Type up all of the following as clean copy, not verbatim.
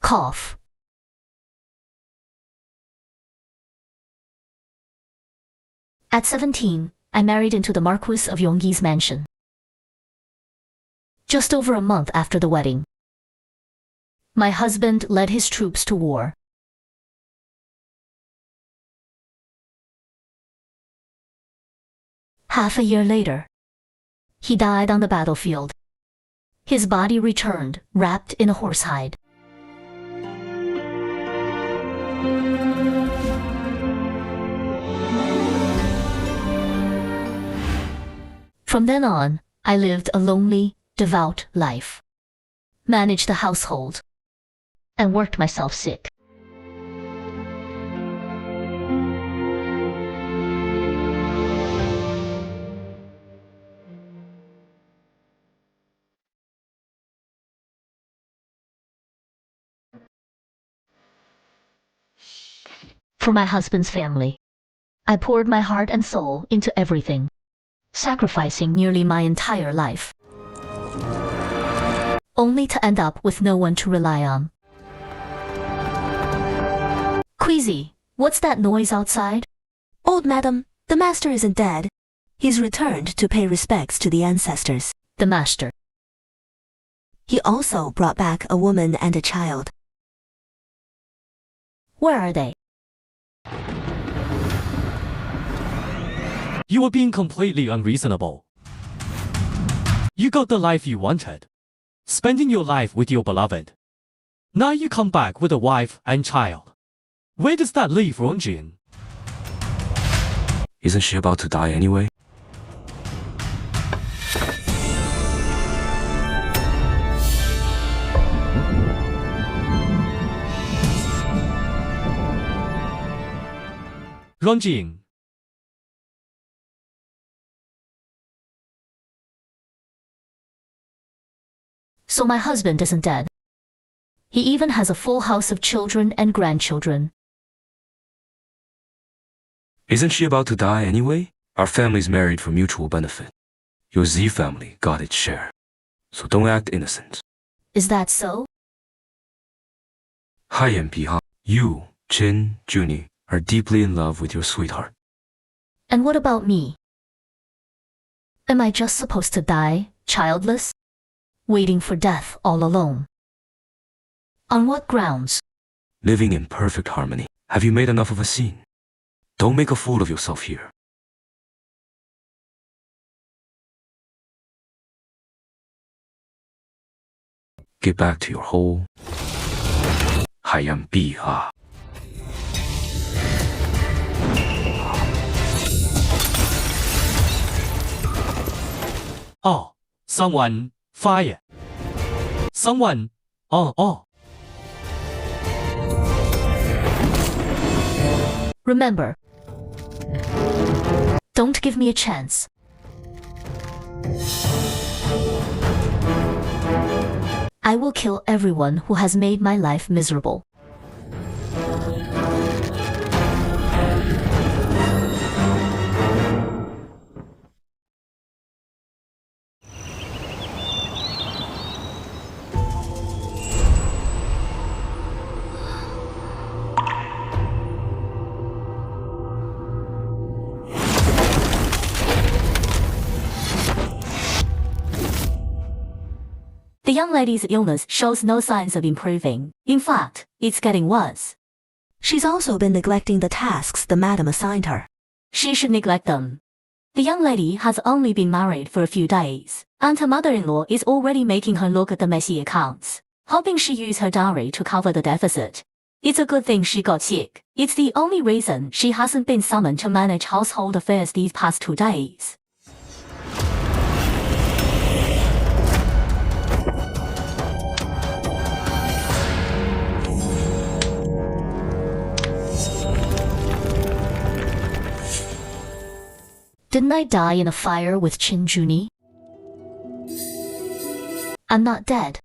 Cough. At 17, I married into the Marquis of Yonggi's mansion. Just over a month after the wedding, my husband led his troops to war. Half a year later, he died on the battlefield. His body returned, wrapped in a horsehide. From then on, I lived a lonely, devout life, managed the household, and worked myself sick. For my husband's family, I poured my heart and soul into everything, sacrificing nearly my entire life, only to end up with no one to rely on. Queasy, what's that noise outside? Old madam, the master isn't dead. He's returned to pay respects to the ancestors. The master. He also brought back a woman and a child. Where are they? You were being completely unreasonable. You got the life you wanted, spending your life with your beloved. Now you come back with a wife and child. Where does that leave Rongjin? Isn't she about to die anyway? Rongjin. So my husband isn't dead. He even has a full house of children and grandchildren. Isn't she about to die anyway? Our family's married for mutual benefit. Your Z family got its share. So don't act innocent. Is that so? Haiyan Biha, you, Chin, Junie, are deeply in love with your sweetheart. And what about me? Am I just supposed to die, childless? Waiting for death all alone? On what grounds? Living in perfect harmony. Have you made enough of a scene? Don't make a fool of yourself here. Get back to your hole. Haiyan Biha. Oh, someone, fire. Someone, oh. Remember, don't give me a chance. I will kill everyone who has made my life miserable. The young lady's illness shows no signs of improving. In fact, it's getting worse. She's also been neglecting the tasks the madam assigned her. She should neglect them. The young lady has only been married for a few days, and her mother-in-law is already making her look at the messy accounts, hoping she use her dowry to cover the deficit. It's a good thing she got sick. It's the only reason she hasn't been summoned to manage household affairs these past 2 days. Didn't I die in a fire with Chin Junie? I'm not dead.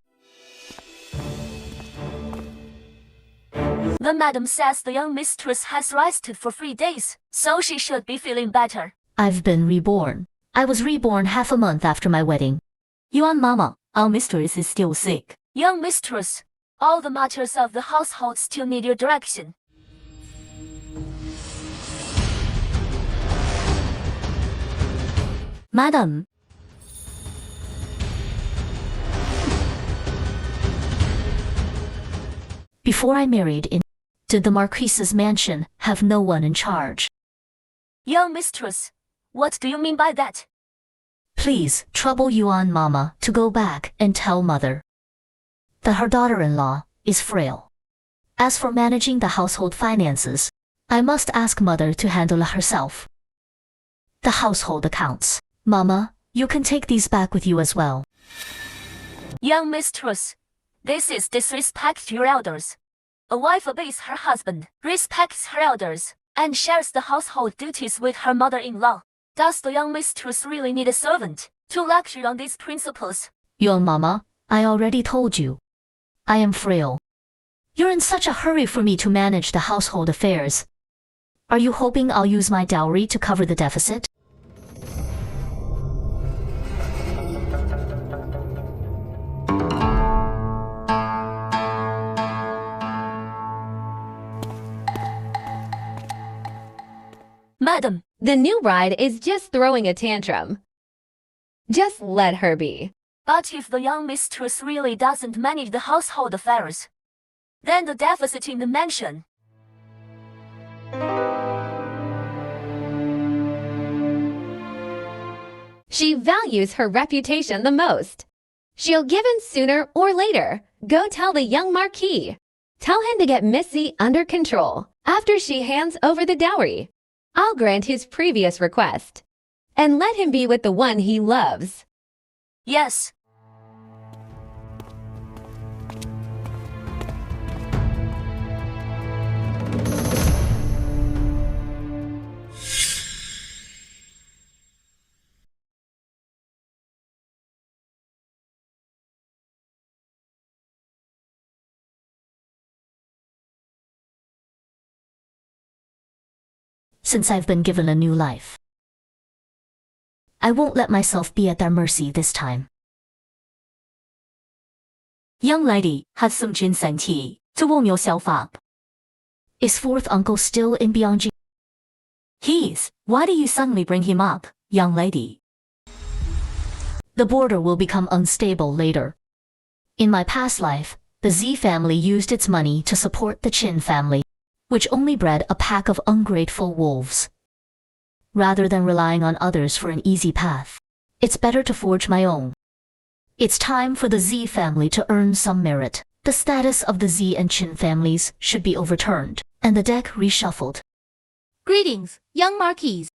The madam says the young mistress has rested for 3 days, so she should be feeling better. I've been reborn. I was reborn half a month after my wedding. Yuan Mama, our mistress is still sick. Young mistress? All the matters of the household still need your direction. Madam. Before I married in, did the Marquise's mansion have no one in charge? Young mistress, what do you mean by that? Please trouble Yuan Mama to go back and tell mother that her daughter-in-law is frail. As for managing the household finances, I must ask mother to handle herself. The household accounts. Mama, you can take these back with you as well. Young mistress, this is disrespect to your elders. A wife obeys her husband, respects her elders, and shares the household duties with her mother-in-law. Does the young mistress really need a servant to lecture on these principles? Yuan Mama, I already told you. I am frail. You're in such a hurry for me to manage the household affairs. Are you hoping I'll use my dowry to cover the deficit? Madam, The new bride is just throwing a tantrum. Just let her be. but if the young mistress really doesn't manage the household affairs, then the deficit in the mansion. She values her reputation the most. She'll give in sooner or later. Go tell the young Marquis. Tell him to get Missy under control after she hands over the dowry. I'll grant his previous request and let him be with the one he loves. Yes. Since I've been given a new life, I won't let myself be at their mercy this time. Young lady had some ginseng tea to warm yourself up. Is fourth uncle still in Byongji? He is. Why do you suddenly bring him up, young lady? The border will become unstable later. In my past life, the Z family used its money to support the Chin family, which only bred a pack of ungrateful wolves. Rather than relying on others for an easy path, it's better to forge my own. It's time for the Z family to earn some merit. The status of the Z and Chin families should be overturned, and the deck reshuffled. Greetings, young Marquis.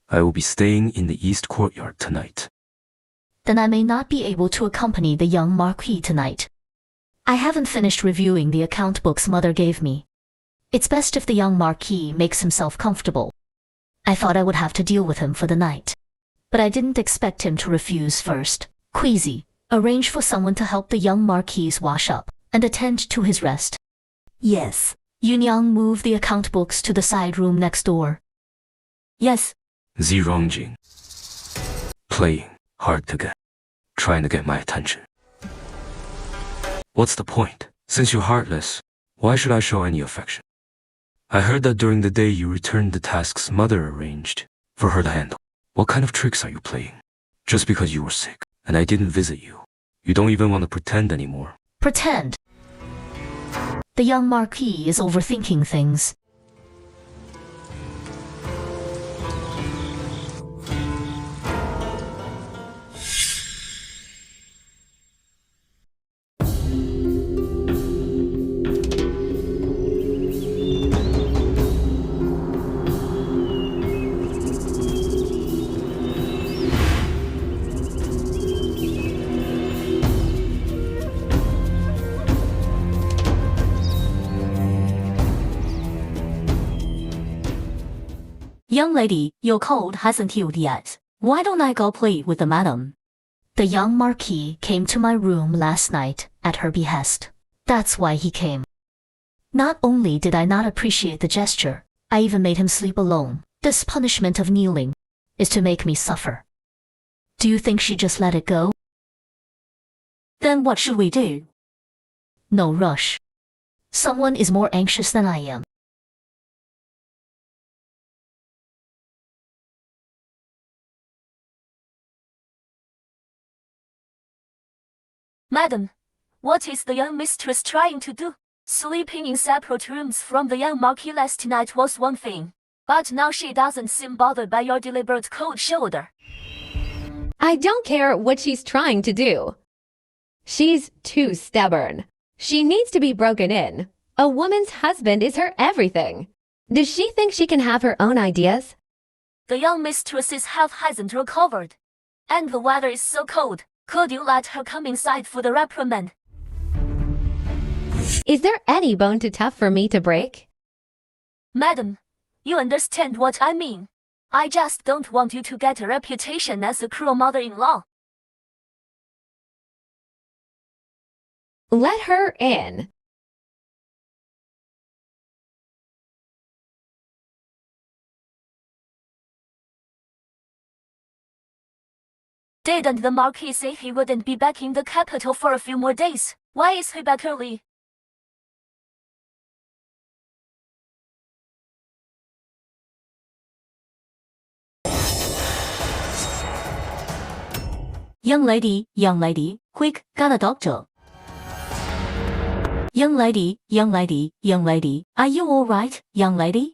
I will be staying in the East Courtyard tonight. Then I may not be able to accompany the young Marquis tonight. I haven't finished reviewing the account books mother gave me. It's best if the young Marquis makes himself comfortable. I thought I would have to deal with him for the night, but I didn't expect him to refuse first. Queasy, arrange for someone to help the young Marquis wash up and attend to his rest. Yes. Yunyang, move the account books to the side room next door. Yes. Zirongjing. Playing hard to get. Trying to get my attention. What's the point? Since you're heartless, why should I show any affection? I heard that during the day you returned the tasks mother arranged for her to handle. What kind of tricks are you playing? Just because you were sick and I didn't visit you, you don't even want to pretend anymore. Pretend. The young Marquis is overthinking things. Young lady, your cold hasn't healed yet. Why don't I go play with the madam? The young Marquis came to my room last night at her behest. That's why he came. Not only did I not appreciate the gesture, I even made him sleep alone. This punishment of kneeling is to make me suffer. Do you think she just let it go? Then what should we do? No rush. Someone is more anxious than I am. Madam, what is the young mistress trying to do? Sleeping in separate rooms from the young Marquis last night was one thing, but now she doesn't seem bothered by your deliberate cold shoulder. I don't care what she's trying to do. She's too stubborn. She needs to be broken in. A woman's husband is her everything. Does she think she can have her own ideas? The young mistress's health hasn't recovered, and the weather is so cold. Could you let her come inside for the reprimand? Is there any bone too tough for me to break? Madam, you understand what I mean. I just don't want you to get a reputation as a cruel mother-in-law. Let her in. Didn't the Marquis say he wouldn't be back in the capital for a few more days? Why is he back early? Young lady, quick, got a doctor. Young lady, are you all right, young lady?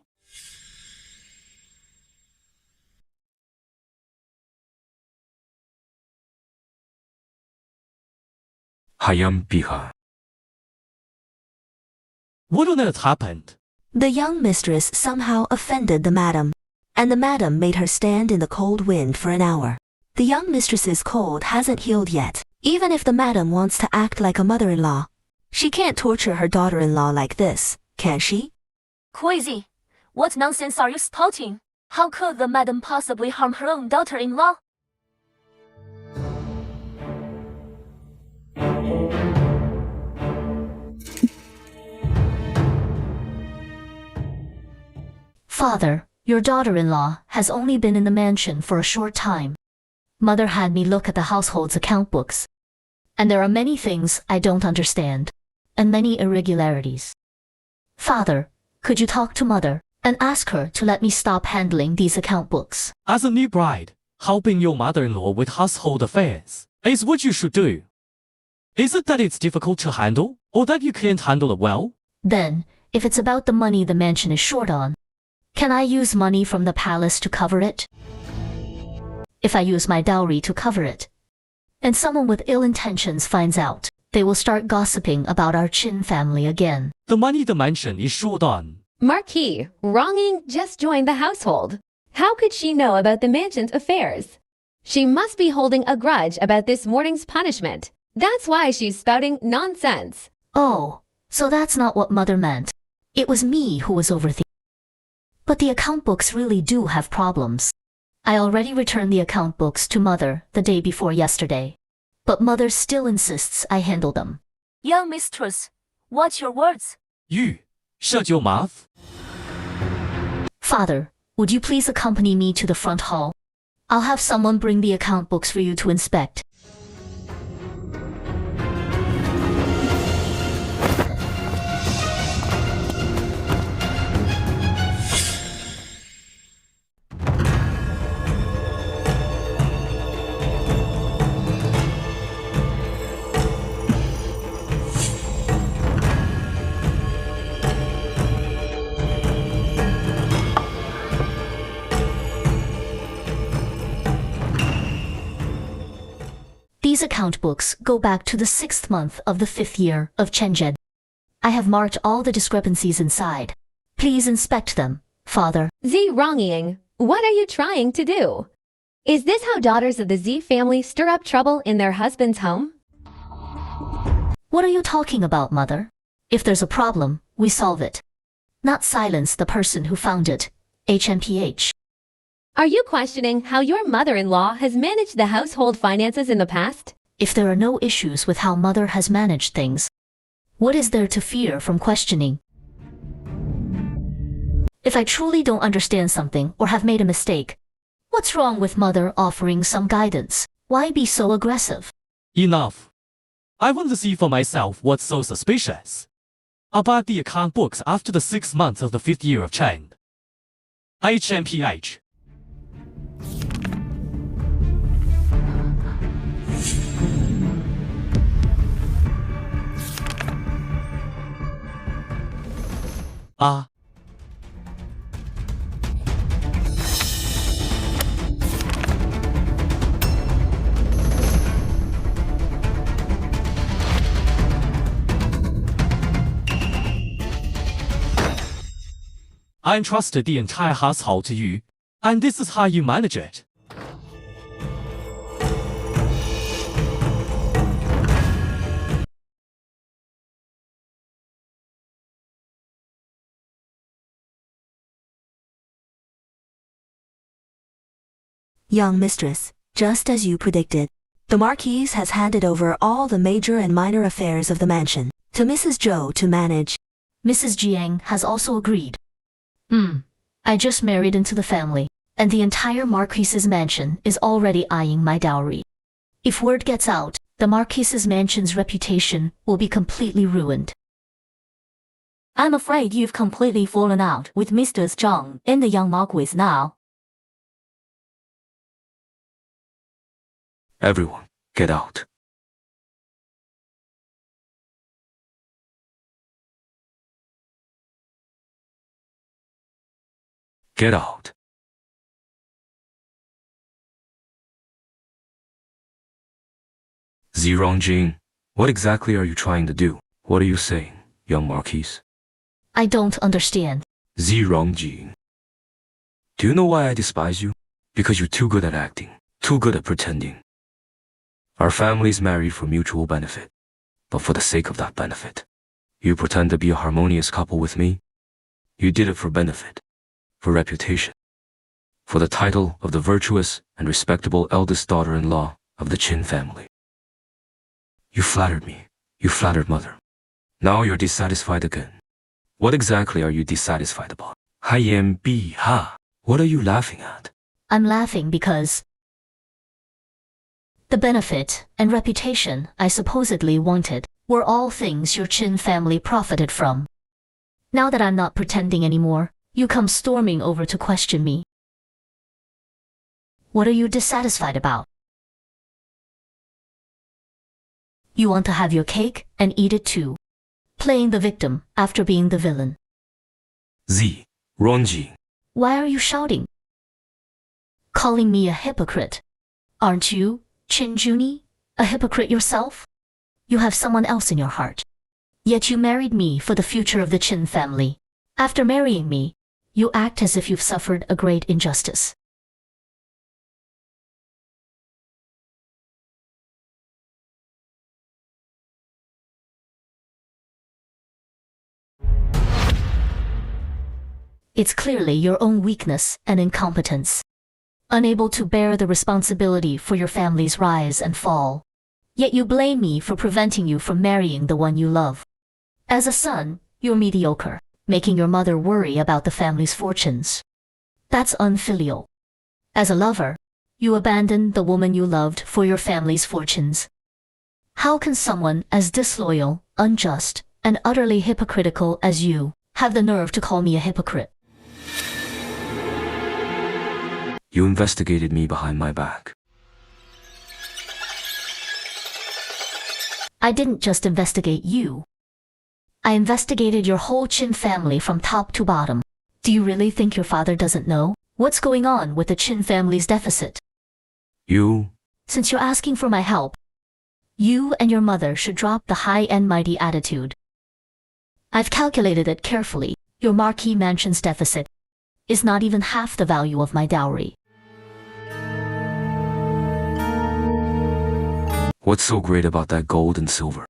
Hayam Biha. What on earth happened? The young mistress somehow offended the madam, and the madam made her stand in the cold wind for an hour. The young mistress's cold hasn't healed yet. Even if the madam wants to act like a mother-in-law, she can't torture her daughter-in-law like this, can she? Crazy. What nonsense are you spouting? How could the madam possibly harm her own daughter-in-law? Father, your daughter-in-law has only been in the mansion for a short time. Mother had me look at the household's account books, and there are many things I don't understand, and many irregularities. Father, could you talk to Mother and ask her to let me stop handling these account books? As a new bride, helping your mother-in-law with household affairs is what you should do. Is it that it's difficult to handle, or that you can't handle it well? Then, if it's about the money the mansion is short on, can I use money from the palace to cover it? If I use my dowry to cover it, and someone with ill intentions finds out, they will start gossiping about our Chin family again. The money the mansion is short on. Marquis, Wronging just joined the household. How could she know about the mansion's affairs? She must be holding a grudge about this morning's punishment. That's why she's spouting nonsense. Oh, so that's not what Mother meant. It was me who was overthinking. But the account books really do have problems. I already returned the account books to Mother the day before yesterday, but Mother still insists I handle them. Young mistress, watch your words. You, shut your mouth. Father, would you please accompany me to the front hall? I'll have someone bring the account books for you to inspect. These account books go back to the 6th month of the 5th year of Chenjed. I have marked all the discrepancies inside. Please inspect them, Father. Z Wronging, what are you trying to do? Is this how daughters of the Z family stir up trouble in their husband's home? What are you talking about, Mother? If there's a problem, we solve it. Not silence the person who found it. HMPH. Are you questioning how your mother-in-law has managed the household finances in the past? If there are no issues with how Mother has managed things, what is there to fear from questioning? If I truly don't understand something or have made a mistake, what's wrong with Mother offering some guidance? Why be so aggressive? Enough. I want to see for myself what's so suspicious about the account books after the 6 months of the 5th year of Chen. HMPH. Ah. I entrusted the entire household to you, and this is how you manage it. Young mistress, just as you predicted. The Marquise has handed over all the major and minor affairs of the mansion to Mrs. Zhou to manage. Mrs. Jiang has also agreed. I just married into the family, and the entire Marquise's mansion is already eyeing my dowry. If word gets out, the Marquise's mansion's reputation will be completely ruined. I'm afraid you've completely fallen out with Mr. Zhang and the young Marquise now. Everyone, get out. Get out. Zirongjing, what exactly are you trying to do? What are you saying, young Marquise? I don't understand. Zirongjing. Do you know why I despise you? Because you're too good at acting, too good at pretending. Our families married for mutual benefit, but for the sake of that benefit, you pretend to be a harmonious couple with me? You did it for benefit, for reputation, for the title of the virtuous and respectable eldest daughter-in-law of the Qin family. You flattered me. You flattered mother. Now you're dissatisfied again. What exactly are you dissatisfied about? Ha. What are you laughing at? I'm laughing because the benefit and reputation I supposedly wanted were all things your Qin family profited from. Now that I'm not pretending anymore, you come storming over to question me. What are you dissatisfied about? You want to have your cake and eat it too, playing the victim after being the villain. Rongjing. Why are you shouting? Calling me a hypocrite. Aren't you, Qin Juni, a hypocrite yourself? You have someone else in your heart. Yet you married me for the future of the Qin family. After marrying me, you act as if you've suffered a great injustice. It's clearly your own weakness and incompetence. Unable to bear the responsibility for your family's rise and fall. Yet you blame me for preventing you from marrying the one you love. As a son, you're mediocre, making your mother worry about the family's fortunes. That's unfilial. As a lover, you abandoned the woman you loved for your family's fortunes. How can someone as disloyal, unjust, and utterly hypocritical as you have the nerve to call me a hypocrite? You investigated me behind my back. I didn't just investigate you. I investigated your whole Qin family from top to bottom. Do you really think your father doesn't know what's going on with the Qin family's deficit? Since you're asking for my help, you and your mother should drop the high and mighty attitude. I've calculated it carefully. Your Marquis mansion's deficit is not even half the value of my dowry. What's so great about that gold and silver?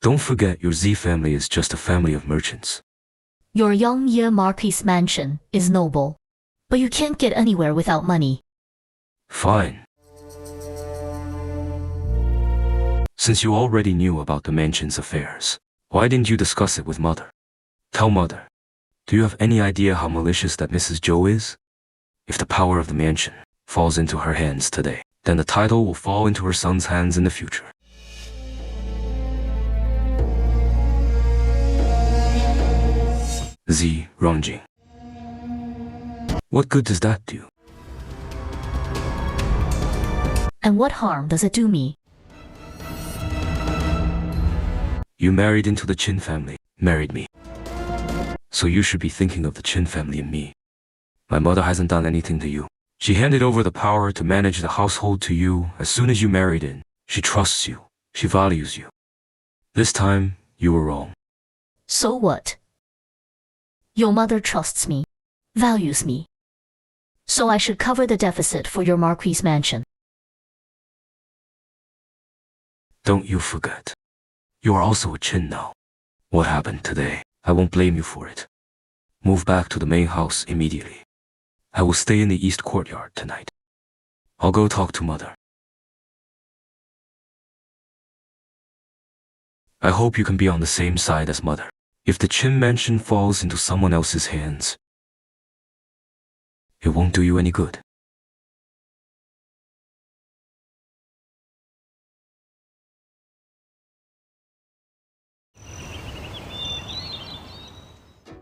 Don't forget your Z family is just a family of merchants. Your Yongye Marquis mansion is noble, but you can't get anywhere without money. Fine. Since you already knew about the mansion's affairs, why didn't you discuss it with mother? Tell mother. Do you have any idea how malicious that Mrs. Zhou is? If the power of the mansion falls into her hands today, then the title will fall into her son's hands in the future. Z. Rongjing. What good does that do? And what harm does it do me? You married into the Qin family, married me. So you should be thinking of the Qin family and me. My mother hasn't done anything to you. She handed over the power to manage the household to you as soon as you married in. She trusts you. She values you. This time, you were wrong. So what? Your mother trusts me, values me. So I should cover the deficit for your Marquis mansion. Don't you forget. You are also a Qin now. What happened today, I won't blame you for it. Move back to the main house immediately. I will stay in the east courtyard tonight. I'll go talk to mother. I hope you can be on the same side as mother. If the Qin mansion falls into someone else's hands, it won't do you any good.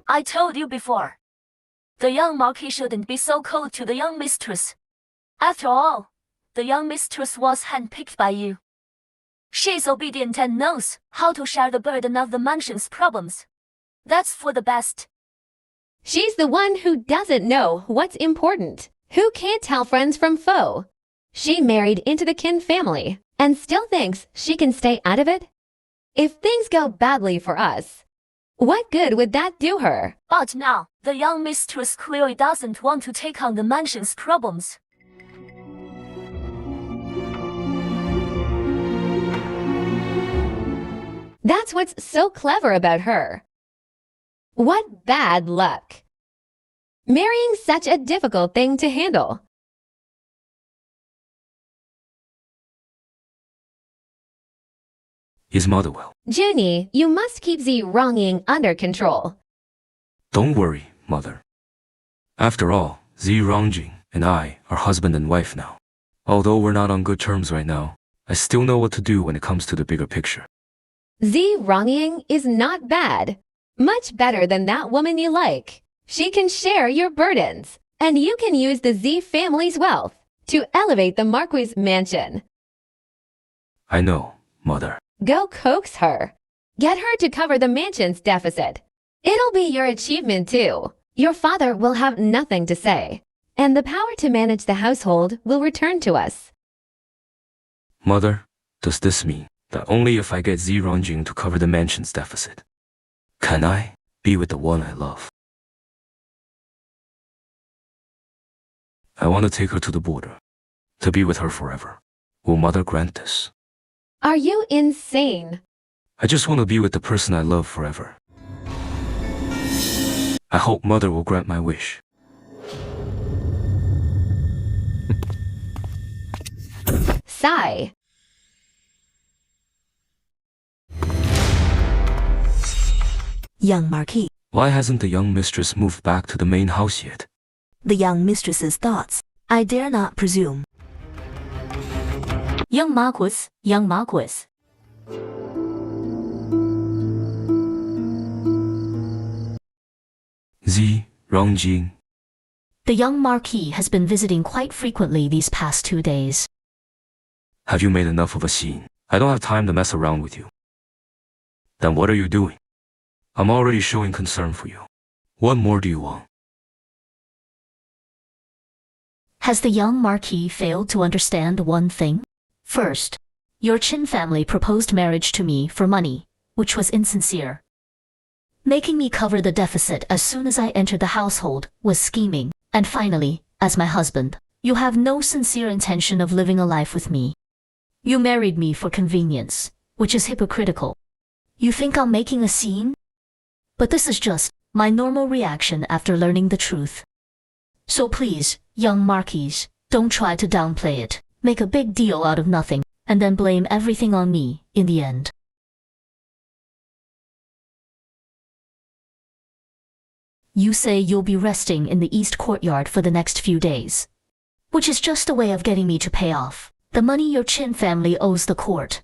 I told you before. The young Marquis shouldn't be so cold to the young mistress. After all, the young mistress was handpicked by you. She's obedient and knows how to share the burden of the mansion's problems. That's for the best. She's the one who doesn't know what's important, who can't tell friends from foe. She married into the Qin family and still thinks she can stay out of it? If things go badly for us, what good would that do her? But now, the young mistress clearly doesn't want to take on the mansion's problems. That's what's so clever about her. What bad luck. Marrying such a difficult thing to handle. Is mother well? Junie, you must keep Z Rongying under control. Don't worry, mother. After all, Z Rongjing and I are husband and wife now. Although we're not on good terms right now, I still know what to do when it comes to the bigger picture. Z Rongying is not bad. Much better than that woman you like. She can share your burdens, and you can use the Z family's wealth to elevate the Marquis mansion. I know, mother. Go coax her. Get her to cover the mansion's deficit. It'll be your achievement too. Your father will have nothing to say, and the power to manage the household will return to us. Mother, does this mean that only if I get Z Rongjing to cover the mansion's deficit, can I be with the one I love? I want to take her to the border, to be with her forever. Will mother grant this? Are you insane? I just want to be with the person I love forever. I hope mother will grant my wish. Sigh. Young Marquis. Why hasn't the young mistress moved back to the main house yet? The young mistress's thoughts. I dare not presume. Young Marquis, young Marquis. Z Rongjing. The young Marquis has been visiting quite frequently these past 2 days. Have you made enough of a scene? I don't have time to mess around with you. Then what are you doing? I'm already showing concern for you. What more do you want? Has the young Marquis failed to understand one thing? First, your Qin family proposed marriage to me for money, which was insincere. Making me cover the deficit as soon as I entered the household was scheming. And finally, as my husband, you have no sincere intention of living a life with me. You married me for convenience, which is hypocritical. You think I'm making a scene? But this is just my normal reaction after learning the truth. So please, young Marquis, don't try to downplay it, make a big deal out of nothing, and then blame everything on me in the end. You say you'll be resting in the east courtyard for the next few days, which is just a way of getting me to pay off The money your Chin family owes the court.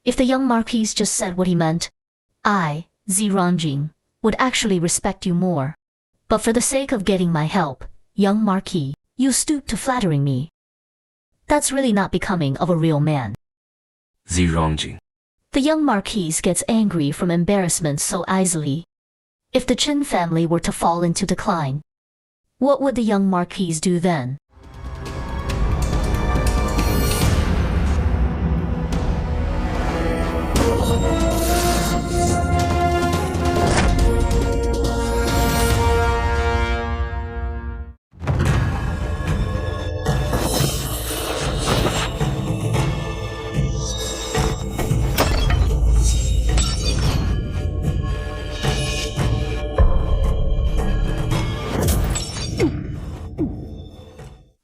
If the young Marquis just said what he meant, I, Ziranjing, would actually respect you more. But for the sake of getting my help, young Marquis, you stoop to flattering me. That's really not becoming of a real man. Ziranjing. The young Marquis gets angry from embarrassment so easily. If the Chin family were to fall into decline, what would the young Marquis do then?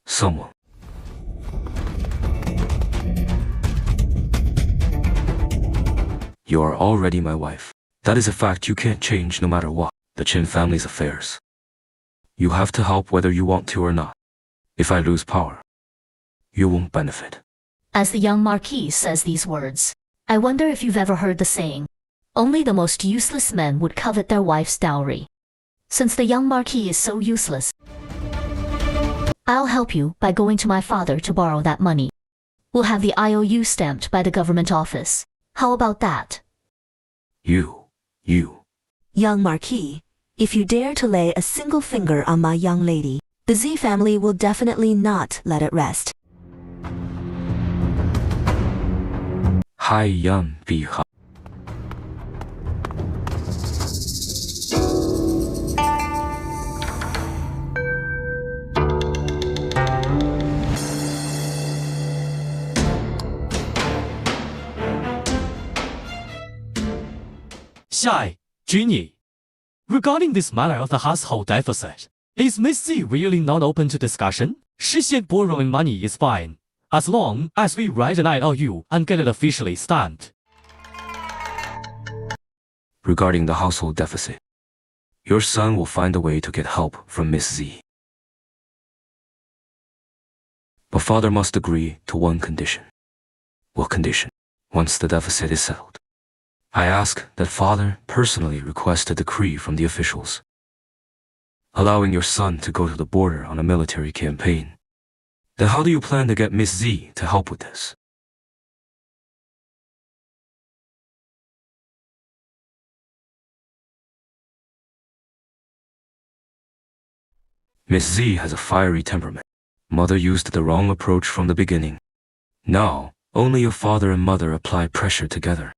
Someone. You are already my wife. That is a fact you can't change no matter what. The Chin family's affairs. You have to help whether you want to or not. If I lose power, you won't benefit. As the young Marquis says these words, I wonder if you've ever heard the saying, only the most useless men would covet their wife's dowry. Since the young Marquis is so useless, I'll help you by going to my father to borrow that money. We'll have the IOU stamped by the government office. How about that? You. Young Marquis, if you dare to lay a single finger on my young lady, the Z family will definitely not let it rest. Hai Yan Bi Ha. Shai, Genie. Regarding this matter of the household deficit, is Miss Z really not open to discussion? She said borrowing money is fine, as long as we write an IOU and get it officially stamped. Regarding the household deficit, your son will find a way to get help from Miss Z. But father must agree to one condition. What condition? Once the deficit is settled, I ask that father personally request a decree from the officials, allowing your son to go to the border on a military campaign. Then how do you plan to get Miss Z to help with this? Miss Z has a fiery temperament. Mother used the wrong approach from the beginning. Now, only your father and mother apply pressure together.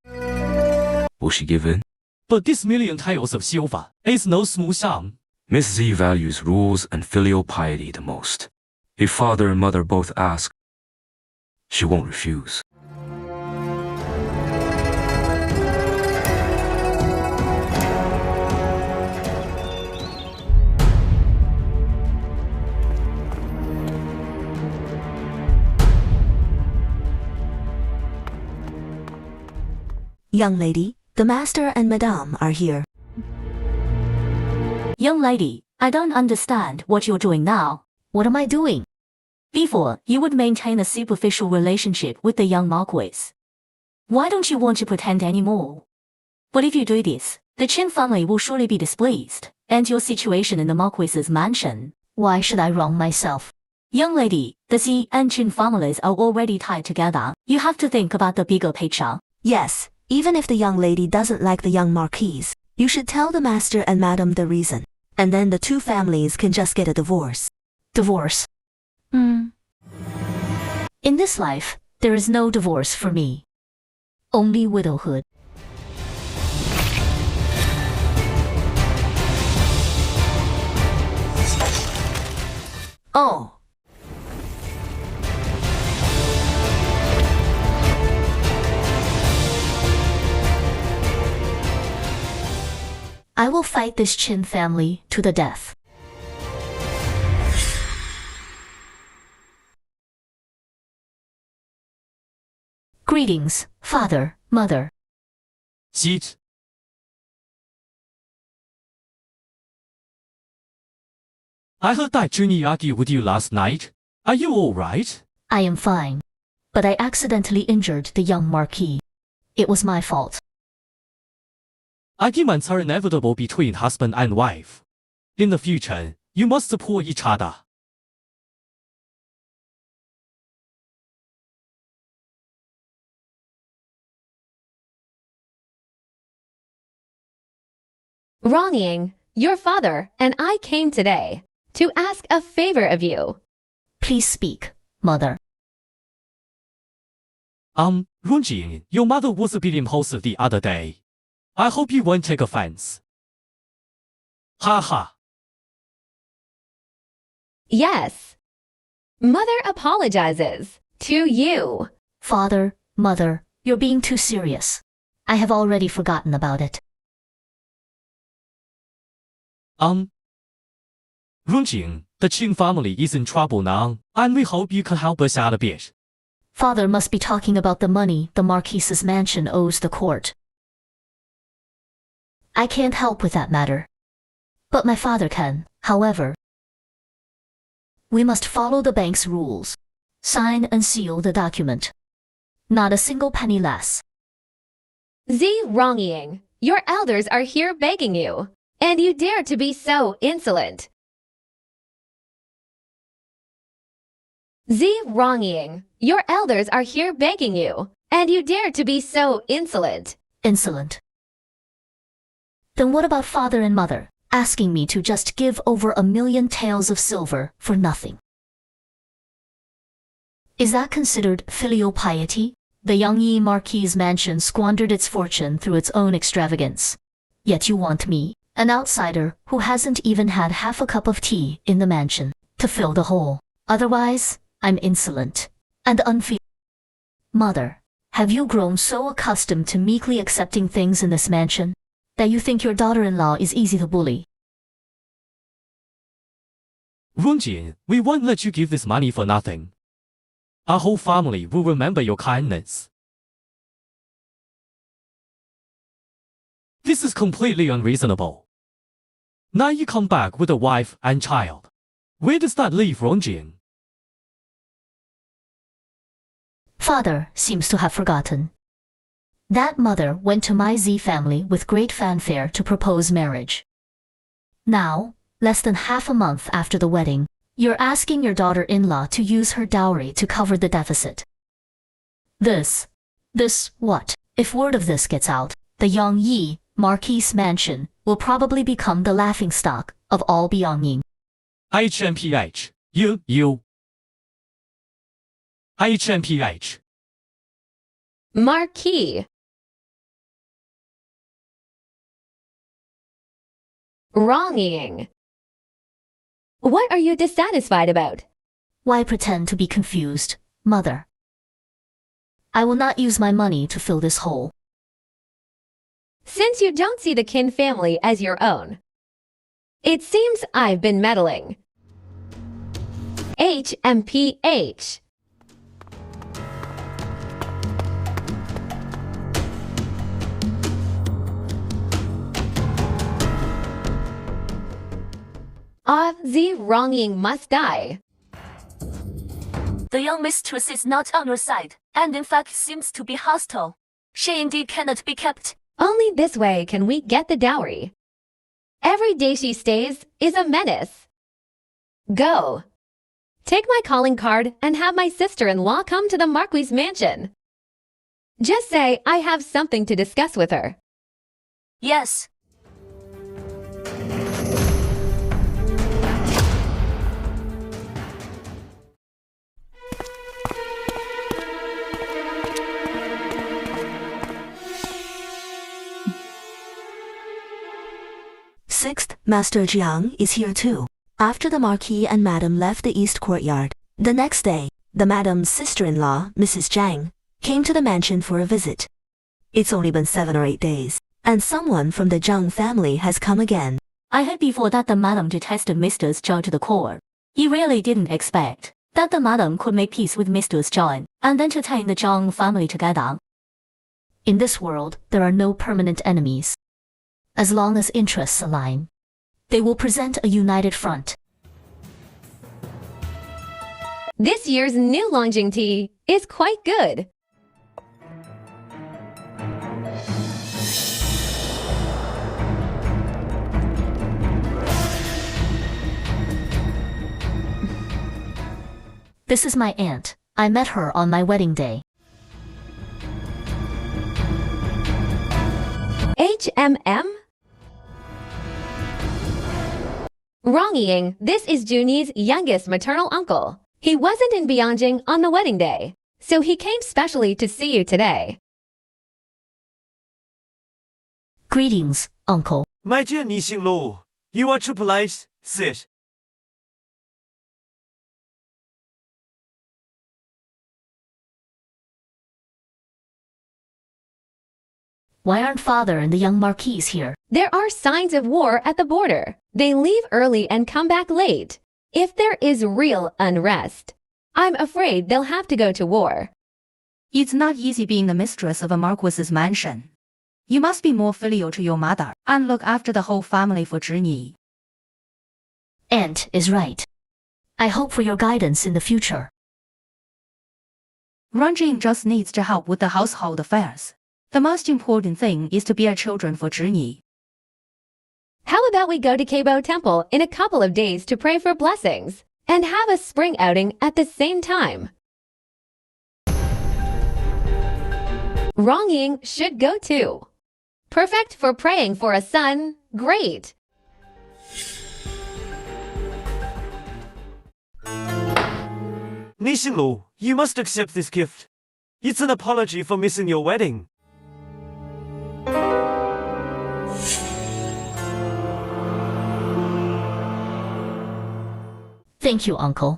Will she give in? But this million tales of silver is no smooth sum. Miss Z values rules and filial piety the most. If father and mother both ask, she won't refuse. Young lady, the master and madame are here. Young lady, I don't understand what you're doing now. What am I doing? Before, you would maintain a superficial relationship with the young Marquis. Why don't you want to pretend anymore? But if you do this, the Chin family will surely be displeased, and your situation in the Marquis's mansion. Why should I wrong myself? Young lady, the Z and Chin families are already tied together. You have to think about the bigger picture. Yes, even if the young lady doesn't like the young Marquis, you should tell the master and madam the reason, and then the two families can just get a divorce. Divorce? In this life, there is no divorce for me. Only widowhood. Oh. I will fight this Chin family to the death. Greetings, father, mother. Sit. I heard that Genie argued with you last night. Are you all right? I am fine. but I accidentally injured the young Marquis. It was my fault. Arguments are inevitable between husband and wife. In the future, you must support each other. Wronging, your father and I came today to ask a favor of you. Please speak, mother. Runjing, your mother was a bit impulsive the other day. I hope you won't take offense. Ha ha. Yes. Mother apologizes to you. Father, mother, you're being too serious. I have already forgotten about it. Runjing, the Qing family is in trouble now, and we hope you can help us out a bit. Father must be talking about the money the Marquis's mansion owes the court. I can't help with that matter. But my father can, however. We must follow the bank's rules. Sign and seal the document. Not a single penny less. Wronging, your elders are here begging you, and you dare to be so insolent. Wronging, your elders are here begging you, and you dare to be so insolent. Insolent. Then what about father and mother, asking me to just give over 1,000,000 taels of silver for nothing? Is that considered filial piety? The young Marquis' mansion squandered its fortune through its own extravagance. Yet you want me, an outsider who hasn't even had half a cup of tea in the mansion, to fill the hole. Otherwise, I'm insolent and unfeeling. Mother, have you grown so accustomed to meekly accepting things in this mansion that you think your daughter-in-law is easy to bully? Runjing, we won't let you give this money for nothing. Our whole family will remember your kindness. This is completely unreasonable. Now you come back with a wife and child. Where does that leave Runjing? Father seems to have forgotten. That mother went to my family with great fanfare to propose marriage. Now, less than half a month after the wedding, you're asking your daughter-in-law to use her dowry to cover the deficit. This what? If word of this gets out, the young Marquis mansion will probably become the laughingstock of all Biangying. HMPH, HMPH. Marquis. Wronging. What are you dissatisfied about? Why pretend to be confused, mother? I will not use my money to fill this hole. Since you don't see the Qin family as your own, it seems I've been meddling. HMPH. Wronging must die. The young mistress is not on your side, and in fact seems to be hostile. She indeed cannot be kept. Only this way can we get the dowry. Every day she stays is a menace. Go. Take my calling card and have my sister-in-law come to the Marquis' mansion. Just say I have something to discuss with her. Yes. Sixth, Master Jiang is here too. After the Marquis and Madam left the East Courtyard, the next day, the Madam's sister-in-law, Mrs. Zhang, came to the mansion for a visit. It's only been 7 or 8 days, and someone from the Zhang family has come again. I heard before that the madam detested Mr. Zhao to the core. He really didn't expect that the madam could make peace with Mr. Zhao and entertain the Zhang family together. In this world, there are no permanent enemies. As long as interests align, they will present a united front. This year's new Longjing tea is quite good. This is my aunt. I met her on my wedding day. HMM? Wronging, this is Junyi's youngest maternal uncle. He wasn't in Beijing on the wedding day, so he came specially to see you today. Greetings, uncle. My dear Nixinglu, you are too polite, sit. Why aren't father and the young Marquis here? There are signs of war at the border. They leave early and come back late. If there is real unrest, I'm afraid they'll have to go to war. It's not easy being the mistress of a Marquis's mansion. You must be more filial to your mother and look after the whole family for Zhinyi. Aunt is right. I hope for your guidance in the future. Ranjing just needs to help with the household affairs. The most important thing is to bear children for Zhinyi. How about we go to Keibo Temple in a couple of days to pray for blessings and have a spring outing at the same time? Wronging should go too. Perfect for praying for a son. Great. Nixinglu, you must accept this gift. It's an apology for missing your wedding. Thank you, uncle.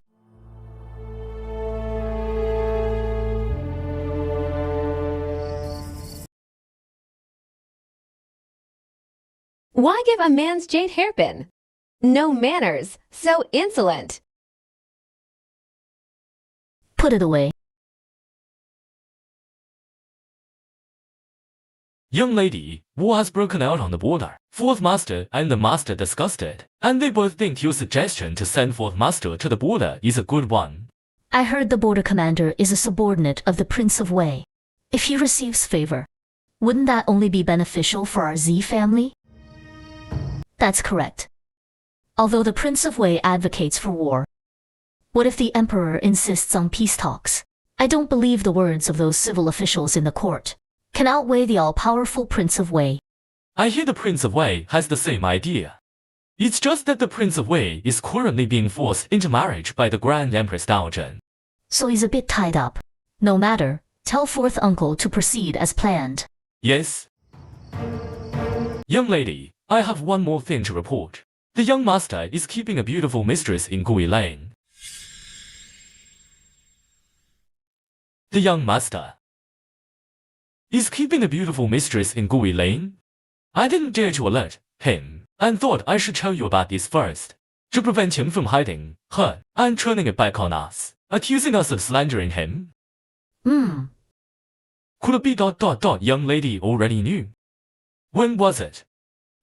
Why give a man's jade hairpin? No manners, so insolent. Put it away. Young lady, war has broken out on the border. Fourth Master and the Master discussed it, and they both think your suggestion to send Fourth Master to the border is a good one. I heard the border commander is a subordinate of the Prince of Wei. If he receives favor, wouldn't that only be beneficial for our Z family? That's correct. Although the Prince of Wei advocates for war, what if the Emperor insists on peace talks? I don't believe the words of those civil officials in the court can outweigh the all-powerful Prince of Wei. I hear the Prince of Wei has the same idea. It's just that the Prince of Wei is currently being forced into marriage by the Grand Empress Dowager. So he's a bit tied up. No matter, tell fourth uncle to proceed as planned. Yes. Young lady, I have one more thing to report. The young master is keeping a beautiful mistress in Gui Lane. The young master is keeping a beautiful mistress in Gui Lane? I didn't dare to alert him, and thought I should tell you about this first, to prevent him from hiding her and turning it back on us, accusing us of slandering him. Could it be young lady already knew? When was it?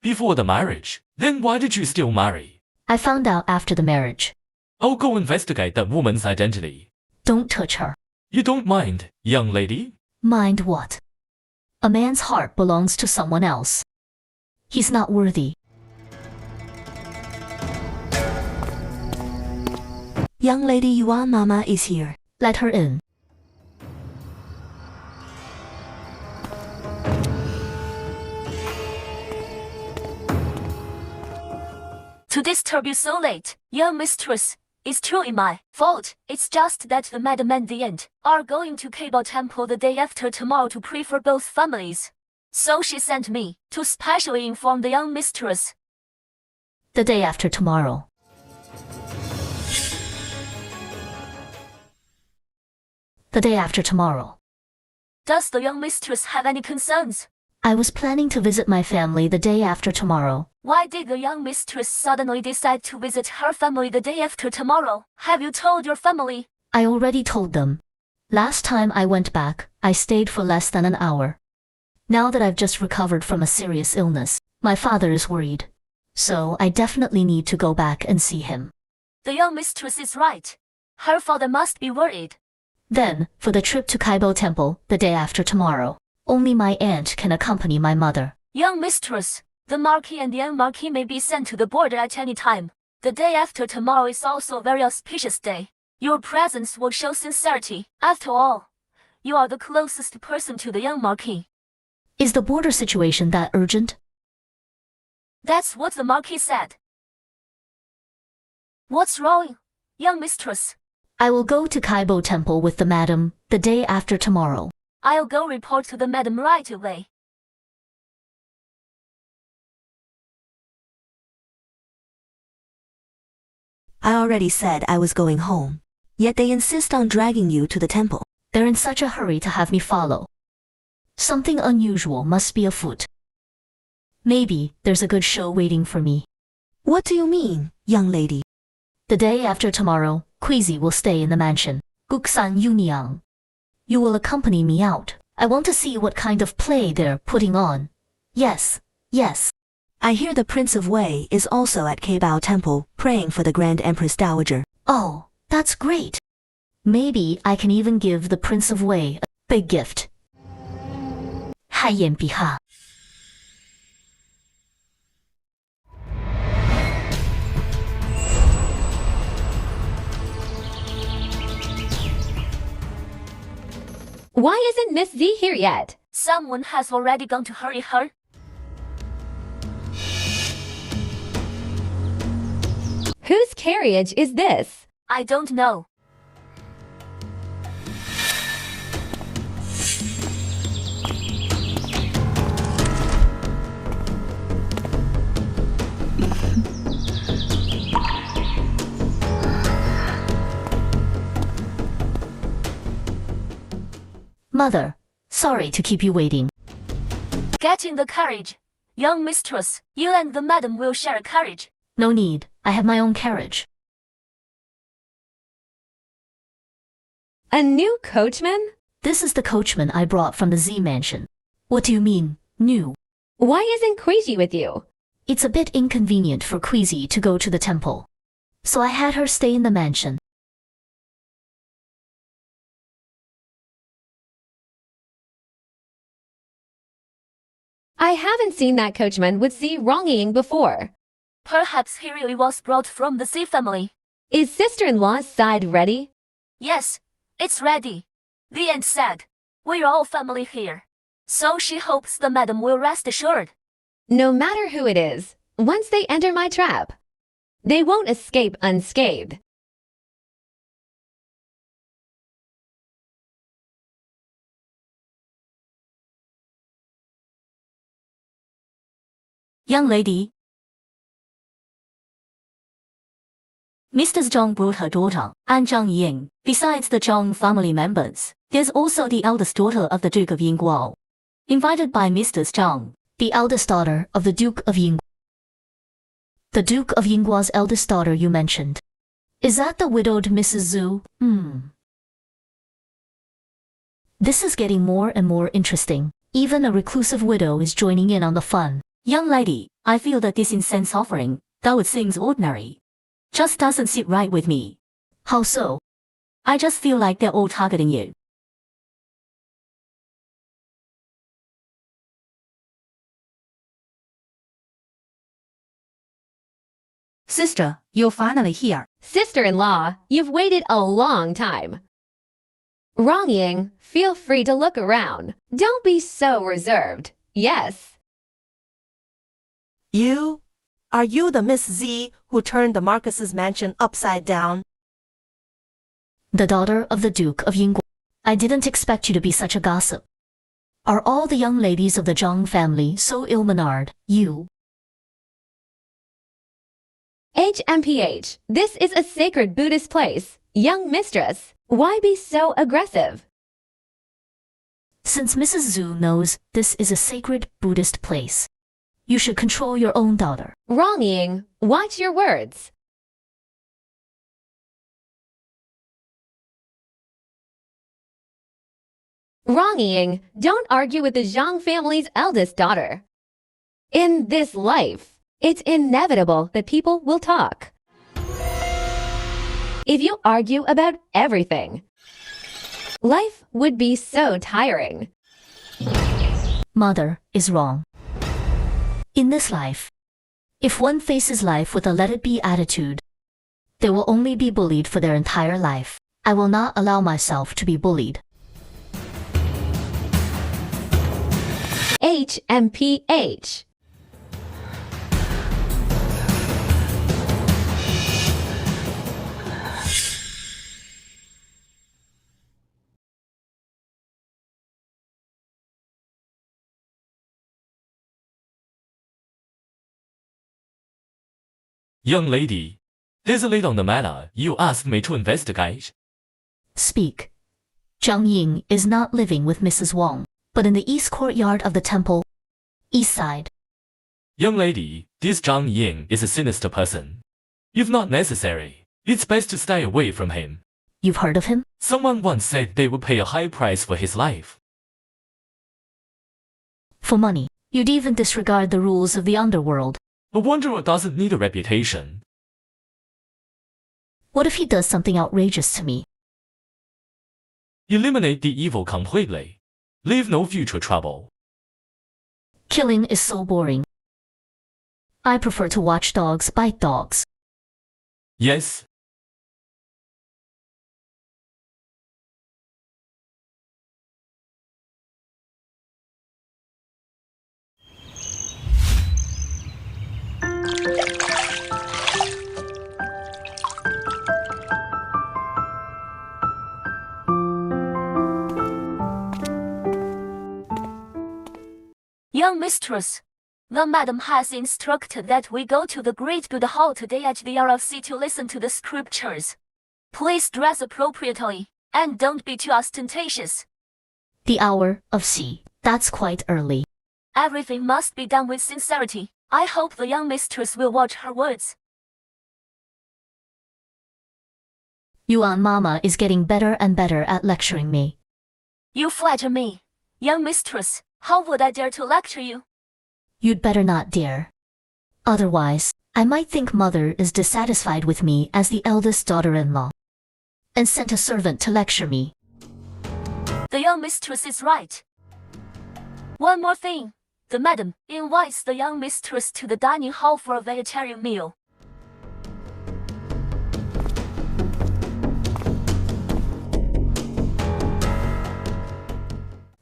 Before the marriage. Then why did you still marry? I found out after the marriage. I'll go investigate that woman's identity. Don't touch her. You don't mind, young lady? Mind what? A man's heart belongs to someone else. He's not worthy. Young lady Yuan Mama is here. Let her in. To disturb you so late, young mistress, it's truly my fault. It's just that the madam and the aunt are going to Keibo Temple the day after tomorrow to pray for both families. So she sent me to specially inform the young mistress. The day after tomorrow. The day after tomorrow. Does the young mistress have any concerns? I was planning to visit my family the day after tomorrow. Why did the young mistress suddenly decide to visit her family the day after tomorrow? Have you told your family? I already told them. Last time I went back, I stayed for less than an hour. Now that I've just recovered from a serious illness, my father is worried. So I definitely need to go back and see him. The young mistress is right. Her father must be worried. Then, for the trip to Kaibo Temple, the day after tomorrow, only my aunt can accompany my mother. Young mistress, the Marquis and the young Marquis may be sent to the border at any time. The day after tomorrow is also a very auspicious day. Your presence will show sincerity. After all, you are the closest person to the young Marquis. Is the border situation that urgent? That's what the Marquis said. What's wrong, young mistress? I will go to Kaibo Temple with the madam the day after tomorrow. I'll go report to the madam right away. I already said I was going home. Yet they insist on dragging you to the temple. They're in such a hurry to have me follow. Something unusual must be afoot. Maybe there's a good show waiting for me. What do you mean, young lady? The day after tomorrow, Queasy will stay in the mansion. Guksan Yuniang. You will accompany me out. I want to see what kind of play they're putting on. Yes, yes. I hear the Prince of Wei is also at Keibao Temple, praying for the Grand Empress Dowager. Oh, that's great. Maybe I can even give the Prince of Wei a big gift. Haiyan Biha. Why isn't Miss Z here yet? Someone has already gone to hurry her. Whose carriage is this? I don't know. Mother, sorry to keep you waiting. Get in the carriage. Young mistress, you and the madam will share a carriage. No need, I have my own carriage. A new coachman? This is the coachman I brought from the Z mansion. What do you mean, new? Why isn't Queasy with you? It's a bit inconvenient for Queasy to go to the temple. So I had her stay in the mansion. I haven't seen that coachman with Z wronging before. Perhaps he really was brought from the Z family. Is sister-in-law's side ready? Yes, it's ready. The aunt said, we're all family here. So she hopes the madam will rest assured. No matter who it is, once they enter my trap, they won't escape unscathed. Young lady. Mrs. Zhang brought her daughter, An Zhang Ying. Besides the Zhang family members, there's also the eldest daughter of the Duke of Yingguo. Invited by Mrs. Zhang, the eldest daughter of the Duke of Yingguo. The Duke of Yingguo's eldest daughter you mentioned. Is that the widowed Mrs. Zhu? This is getting more and more interesting. Even a reclusive widow is joining in on the fun. Young lady, I feel that this incense offering, though it seems ordinary, just doesn't sit right with me. How so? I just feel like they're all targeting you. Sister, you're finally here. Sister-in-law, you've waited a long time. Wrong-ying, feel free to look around. Don't be so reserved. Yes. You? Are you the Miss Z who turned the Marcus's mansion upside down? The daughter of the Duke of Yingguo. I didn't expect you to be such a gossip. Are all the young ladies of the Zhang family so ill-mannered, you? HMPH, this is a sacred Buddhist place. Young mistress, why be so aggressive? Since Mrs. Zhu knows this is a sacred Buddhist place, you should control your own daughter. Wrong-ying, watch your words. Wrong-ying, don't argue with the Zhang family's eldest daughter. In this life, it's inevitable that people will talk. If you argue about everything, Life would be so tiring. Mother is wrong. In this life, if one faces life with a let-it-be attitude, they will only be bullied for their entire life. I will not allow myself to be bullied. HMPH. Young lady, there's a lead on the matter you asked me to investigate. Speak. Zhang Ying is not living with Mrs. Wang, but in the east courtyard of the temple, east side. Young lady, this Zhang Ying is a sinister person. If not necessary, it's best to stay away from him. You've heard of him? Someone once said they would pay a high price for his life. For money. You'd even disregard the rules of the underworld. A wanderer doesn't need a reputation. What if he does something outrageous to me? Eliminate the evil completely. Leave no future trouble. Killing is so boring. I prefer to watch dogs bite dogs. Yes. Young mistress, the madam has instructed that we go to the great good hall today at the hour of C to listen to the scriptures. Please dress appropriately, and don't be too ostentatious. The hour of C. That's quite early. Everything must be done with sincerity. I hope the young mistress will watch her words. Yuan Mama is getting better and better at lecturing me. You flatter me. Young mistress, how would I dare to lecture you? You'd better not dare. Otherwise, I might think Mother is dissatisfied with me as the eldest daughter-in-law, and sent a servant to lecture me. The young mistress is right. One more thing. The madam invites the young mistress to the dining hall for a vegetarian meal.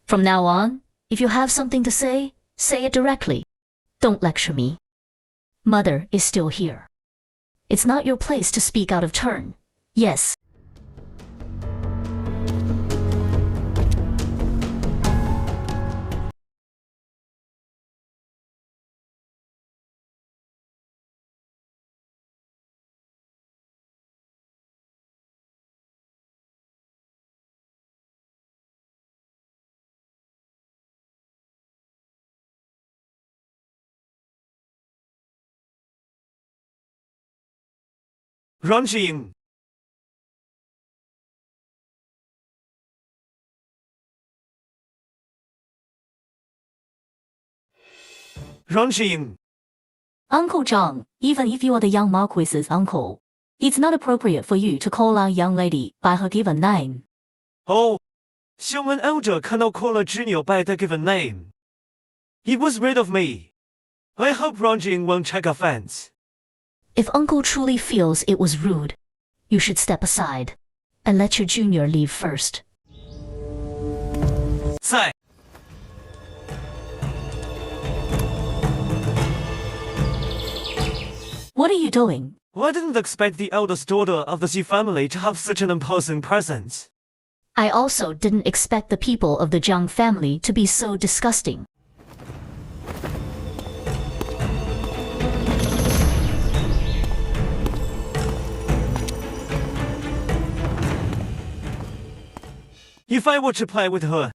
From now on, if you have something to say it directly. Don't lecture me. Mother is still here. It's not your place to speak out of turn. Yes. Ranjing. Ranjing. Uncle Zhang, even if you are the young Marquis's uncle, it's not appropriate for you to call a young lady by her given name. Oh, 兄恩 elder cannot call a junior by the given name. He was rid of me. I hope Ranjing won't take offense. If Uncle truly feels it was rude, you should step aside and let your junior leave first. 在 What are you doing? I didn't expect the eldest daughter of the Xi family to have such an imposing presence. I also didn't expect the people of the Zhang family to be so disgusting. If I were to play with her,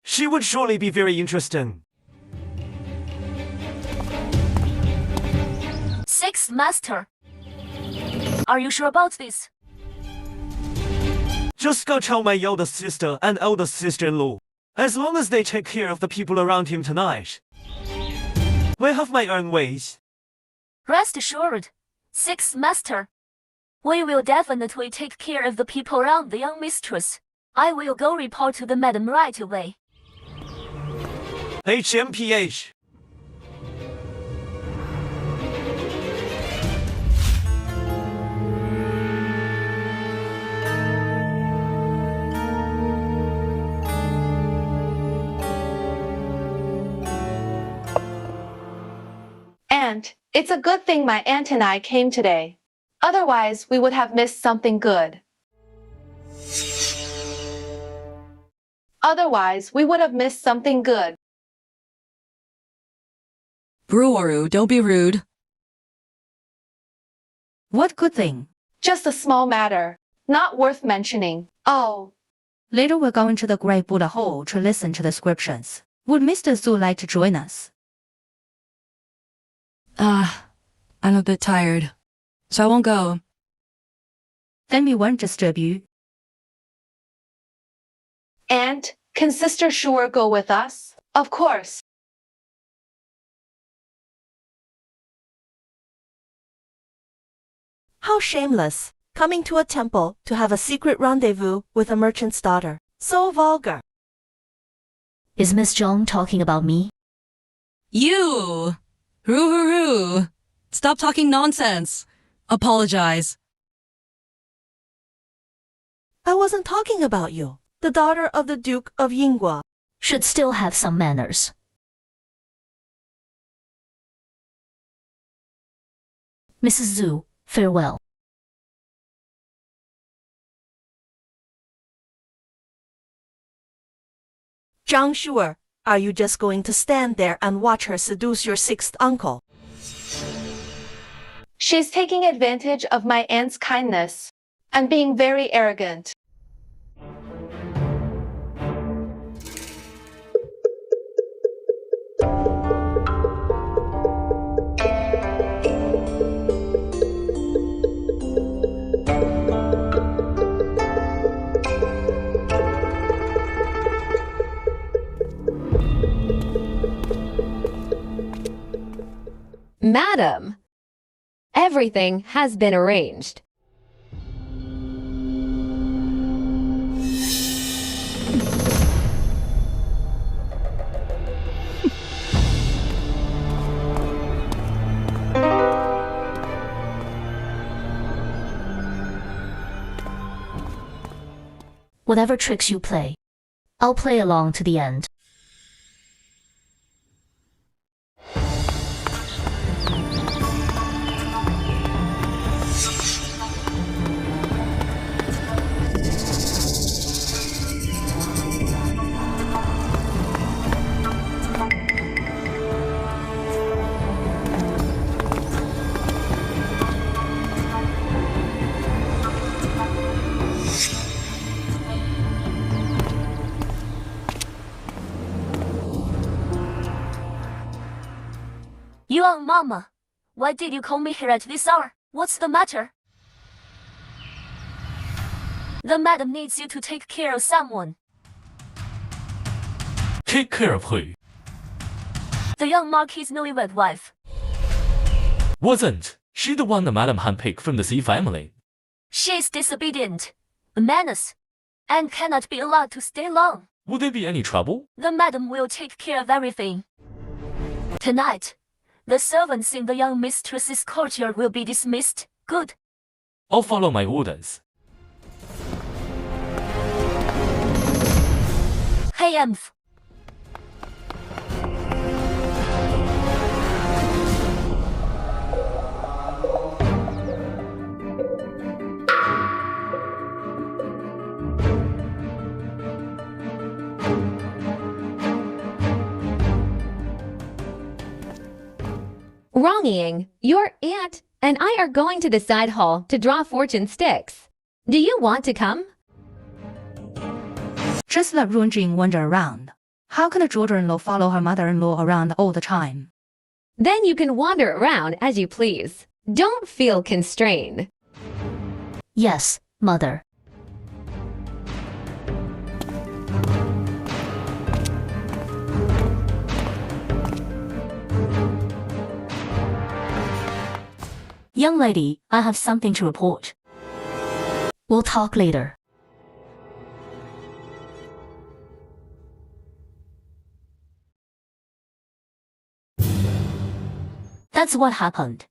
she would surely be very interesting. Sixth Master. Are you sure about this? Just go tell my eldest sister and eldest sister-in-law. As long as they take care of the people around him tonight. I have my own ways. Rest assured, Sixth Master. We will definitely take care of the people around the young mistress. I will go report to the madam right away. HMPH. Aunt, it's a good thing my aunt and I came today. Otherwise, we would have missed something good. Breweru, don't be rude. What good thing? Just a small matter. Not worth mentioning. Oh. Later we're going to the Great Buddha Hall to listen to the descriptions. Would Mr. Zhu like to join us? I'm a bit tired, so I won't go. Then we won't disturb you. Aunt, can Sister Shure go with us? Of course. How shameless, coming to a temple to have a secret rendezvous with a merchant's daughter. So vulgar. Is Miss Zhong talking about me? You! Hoo-hoo-hoo! Stop talking nonsense. Apologize. I wasn't talking about you. The daughter of the Duke of Yinghua. Should still have some manners. Mrs. Zhu, farewell. Zhang Shure, are you just going to stand there and watch her seduce your sixth uncle? She's taking advantage of my aunt's kindness and being very arrogant. Madam, everything has been arranged. Whatever tricks you play, I'll play along to the end. Yuan Mama, why did you call me here at this hour? What's the matter? The madam needs you to take care of someone. Take care of who? The young Marquis' newlywed wife. Wasn't she the one the madam handpicked from the Xi family? She is disobedient, a menace, and cannot be allowed to stay long. Would there be any trouble? The madam will take care of everything. Tonight, the servants in the young mistress's courtyard will be dismissed. Good. I'll follow my orders. Hey, Emph. Wronging, your aunt and I are going to the side hall to draw fortune sticks. Do you want to come? Just let Runjing wander around. How can a daughter-in-law follow her mother-in-law around all the time? Then you can wander around as you please. Don't feel constrained. Yes, mother. Young lady, I have something to report. We'll talk later. That's what happened.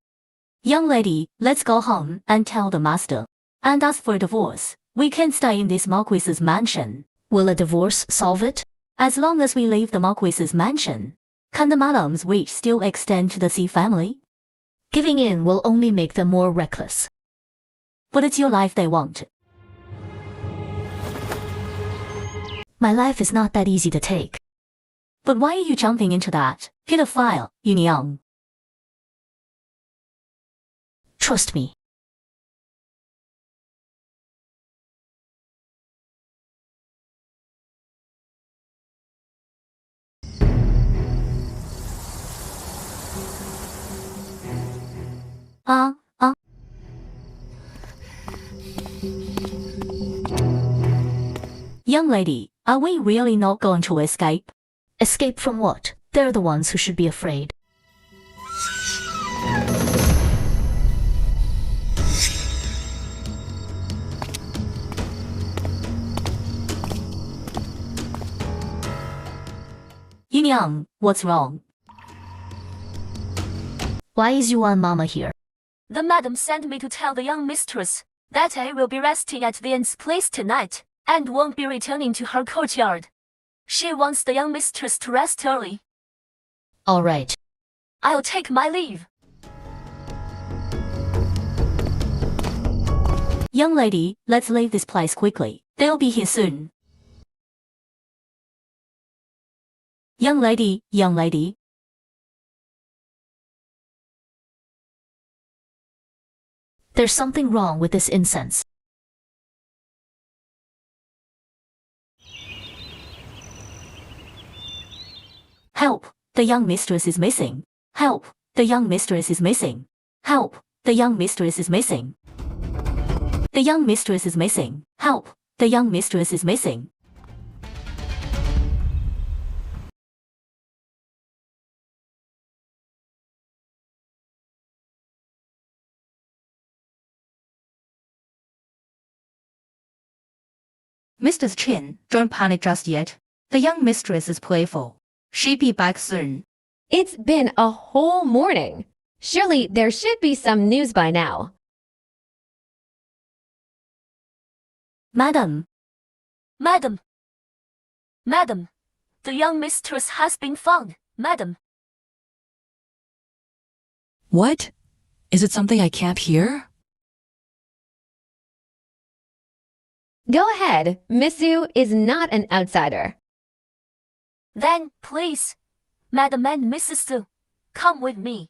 Young lady, let's go home and tell the master. And ask for a divorce. We can't stay in this Marquis's mansion. Will a divorce solve it? As long as we leave the Marquis's mansion. Can the madam's wish still extend to the C family? Giving in will only make them more reckless. But it's your life they want. My life is not that easy to take. But why are you jumping into that? Pedophile, Young. Trust me. Young lady, are we really not going to escape? Escape from what? They're the ones who should be afraid. Young, what's wrong? Why is Yuan Mama here? The madam sent me to tell the young mistress that I will be resting at the ENG's place tonight and won't be returning to her courtyard. She wants the young mistress to rest early. All right. I'll take my leave. Young lady, let's leave this place quickly. They'll be here soon. Young lady. There's something wrong with this incense. Help! The young mistress is missing. Help! The young mistress is missing. Help! The young mistress is missing. The young mistress is missing. Help! The young mistress is missing. Mrs. Chin, don't panic just yet. The young mistress is playful. She'll be back soon. It's been a whole morning. Surely there should be some news by now. Madam. Madam. Madam. The young mistress has been found, madam. What? Is it something I can't hear? Go ahead, Missu is not an outsider. Then, please, Madam and Mrs. Su, come with me.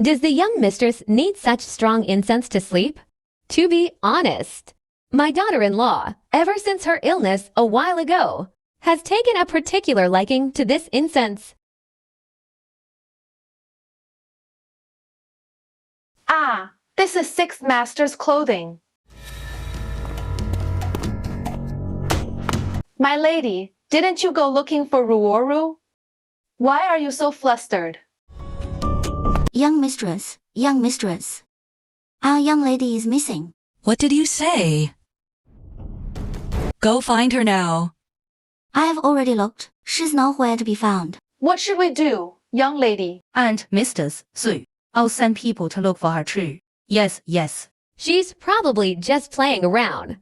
Does the young mistress need such strong incense to sleep? To be honest, my daughter-in-law, ever since her illness a while ago, has taken a particular liking to this incense. Ah, this is Sixth Master's clothing. My lady, didn't you go looking for Ruoru? Why are you so flustered? Young mistress. Our young lady is missing. What did you say? Go find her now. I have already looked. She's nowhere to be found. What should we do, young lady? And Mrs. Su, I'll send people to look for her too. Yes. She's probably just playing around.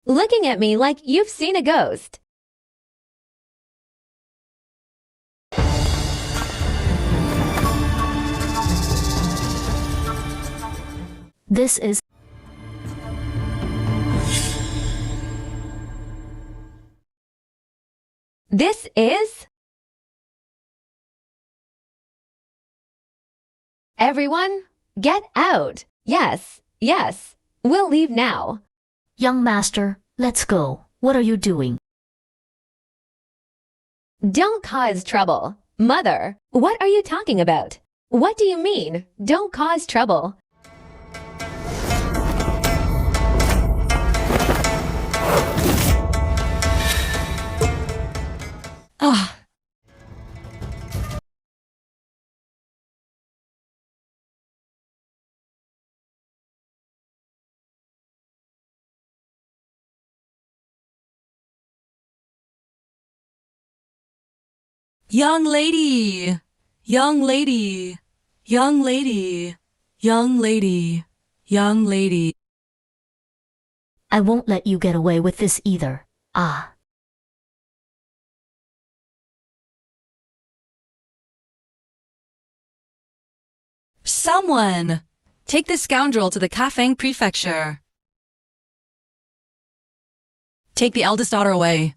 Looking at me like you've seen a ghost. This is... This is... Everyone, get out. Yes. We'll leave now. Young master, let's go. What are you doing? Don't cause trouble. Mother, what are you talking about? What do you mean, don't cause trouble? Young lady! Young lady! Young lady! Young lady! Young lady! I won't let you get away with this either. Ah. Someone! Take this scoundrel to the Kafang prefecture. Take the eldest daughter away.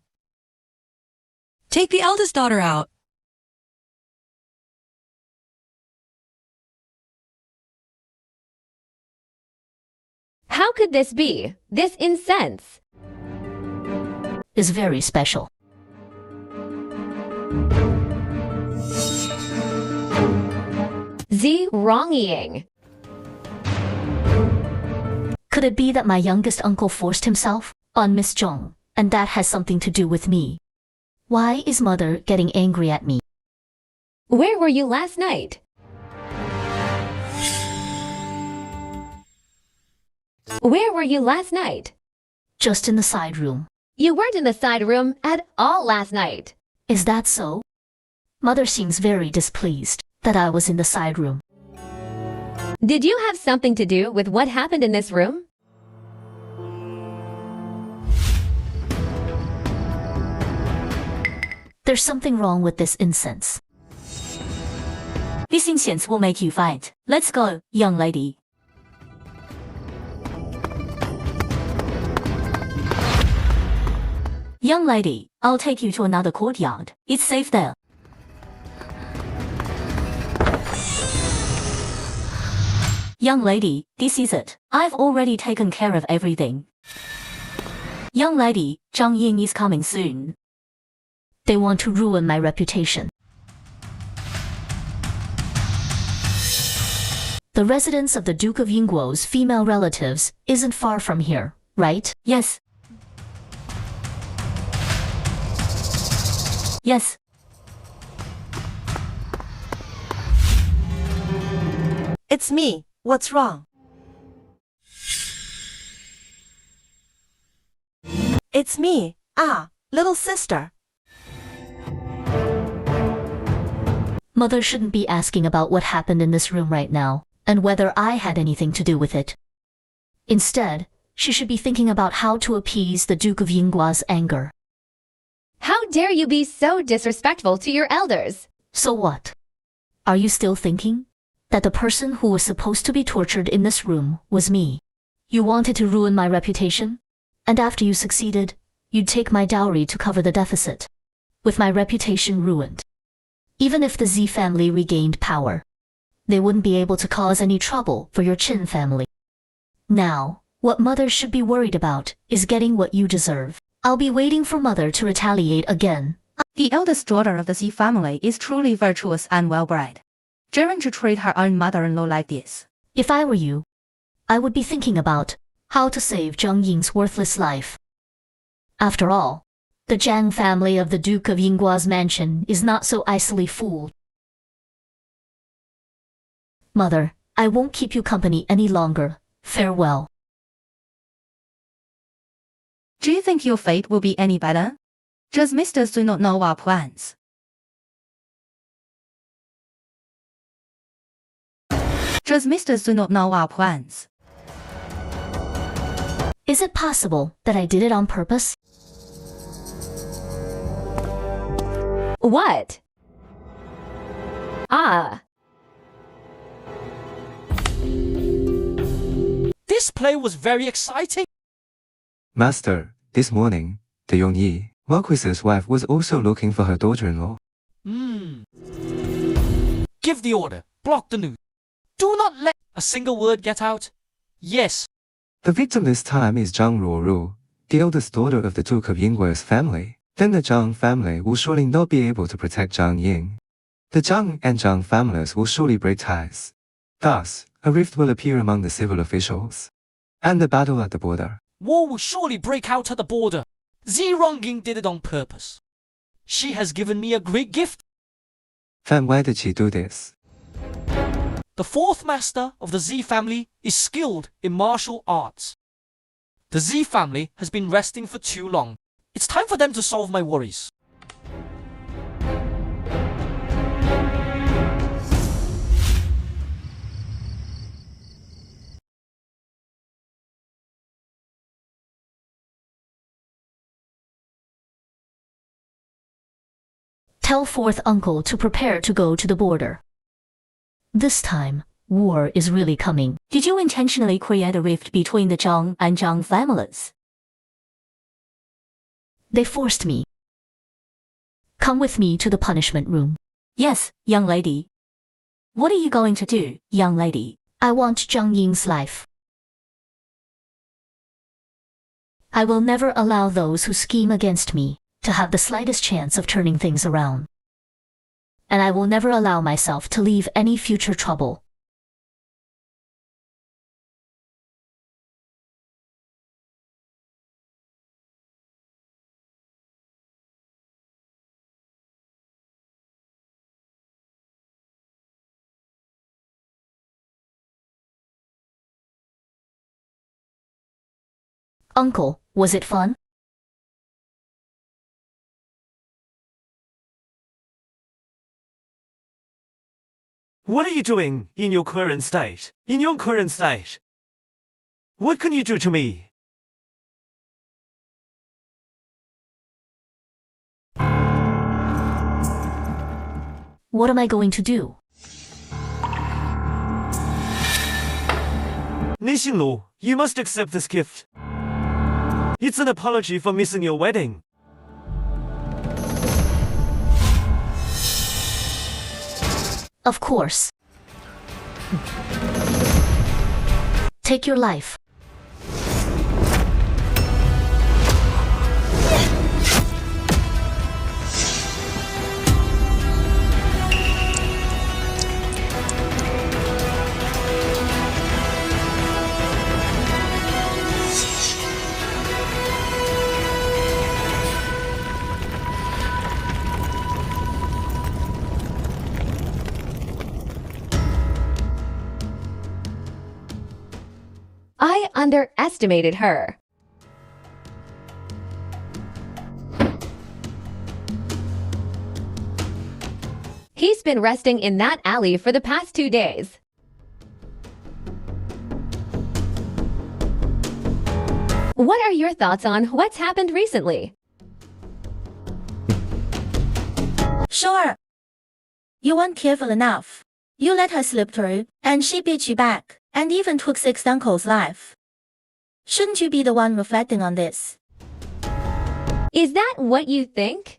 Take the eldest daughter out. How could this be? This incense is very special. wronging. Could it be that my youngest uncle forced himself on Miss Zhong, and that has something to do with me? Why is mother getting angry at me? Where were you last night? Where were you last night? Just in the side room. You weren't in the side room at all last night. Is that so? Mother seems very displeased that I was in the side room. Did you have something to do with what happened in this room? There's something wrong with this incense. This incense will make you fight. Let's go, young lady. Young lady, I'll take you to another courtyard. It's safe there. Young lady, this is it. I've already taken care of everything. Young lady, Zhang Ying is coming soon. They want to ruin my reputation. The residence of the Duke of Yingguo's female relatives isn't far from here, right? Yes. Yes. It's me. What's wrong? It's me. Little sister. Mother shouldn't be asking about what happened in this room right now, and whether I had anything to do with it. Instead, she should be thinking about how to appease the Duke of Yingguo's anger. How dare you be so disrespectful to your elders? So what? Are you still thinking that the person who was supposed to be tortured in this room was me? You wanted to ruin my reputation, and after you succeeded, you'd take my dowry to cover the deficit. With my reputation ruined, even if the Z family regained power, they wouldn't be able to cause any trouble for your Qin family. Now, what mother should be worried about is getting what you deserve. I'll be waiting for mother to retaliate again. The eldest daughter of the Z family is truly virtuous and well-bred. Daring to treat her own mother-in-law like this. If I were you, I would be thinking about how to save Zhang Ying's worthless life. After all, the Zhang family of the Duke of Yingguo's mansion is not so easily fooled. Mother, I won't keep you company any longer. Farewell. Do you think your fate will be any better? Does Mr. do not know our plans? Does Mr. do not know our plans? Is it possible that I did it on purpose? What? This play was very exciting. Master, this morning, the Yongyi, Marquis's wife, was also looking for her daughter-in-law. Give the order. Block the news. Do not let a single word get out. Yes. The victim this time is Zhang Ruoru, the eldest daughter of the Duke of Yingguo's family. Then the Zhang family will surely not be able to protect Zhang Ying. The Zhang and Zhang families will surely break ties. Thus, a rift will appear among the civil officials. And the battle at the border. War will surely break out at the border. Zi Rongying did it on purpose. She has given me a great gift. Then why did she do this? The fourth master of the Z family is skilled in martial arts. The Z family has been resting for too long. It's time for them to solve my worries. Tell fourth uncle to prepare to go to the border. This time, war is really coming. Did you intentionally create a rift between the Zhang and Zhang families? They forced me. Come with me to the punishment room. Yes, young lady. What are you going to do, young lady? I want Zhang Ying's life. I will never allow those who scheme against me to have the slightest chance of turning things around. And I will never allow myself to leave any future trouble. Uncle, was it fun? What are you doing in your current state? In your current state? What can you do to me? What am I going to do? 林心如, you must accept this gift. It's an apology for missing your wedding. Of course. Take your life. I underestimated her. He's been resting in that alley for the past 2 days. What are your thoughts on what's happened recently? Sure. You weren't careful enough. You let her slip through, and she beat you back, and even took sixth uncle's life. Shouldn't you be the one reflecting on this? Is that what you think?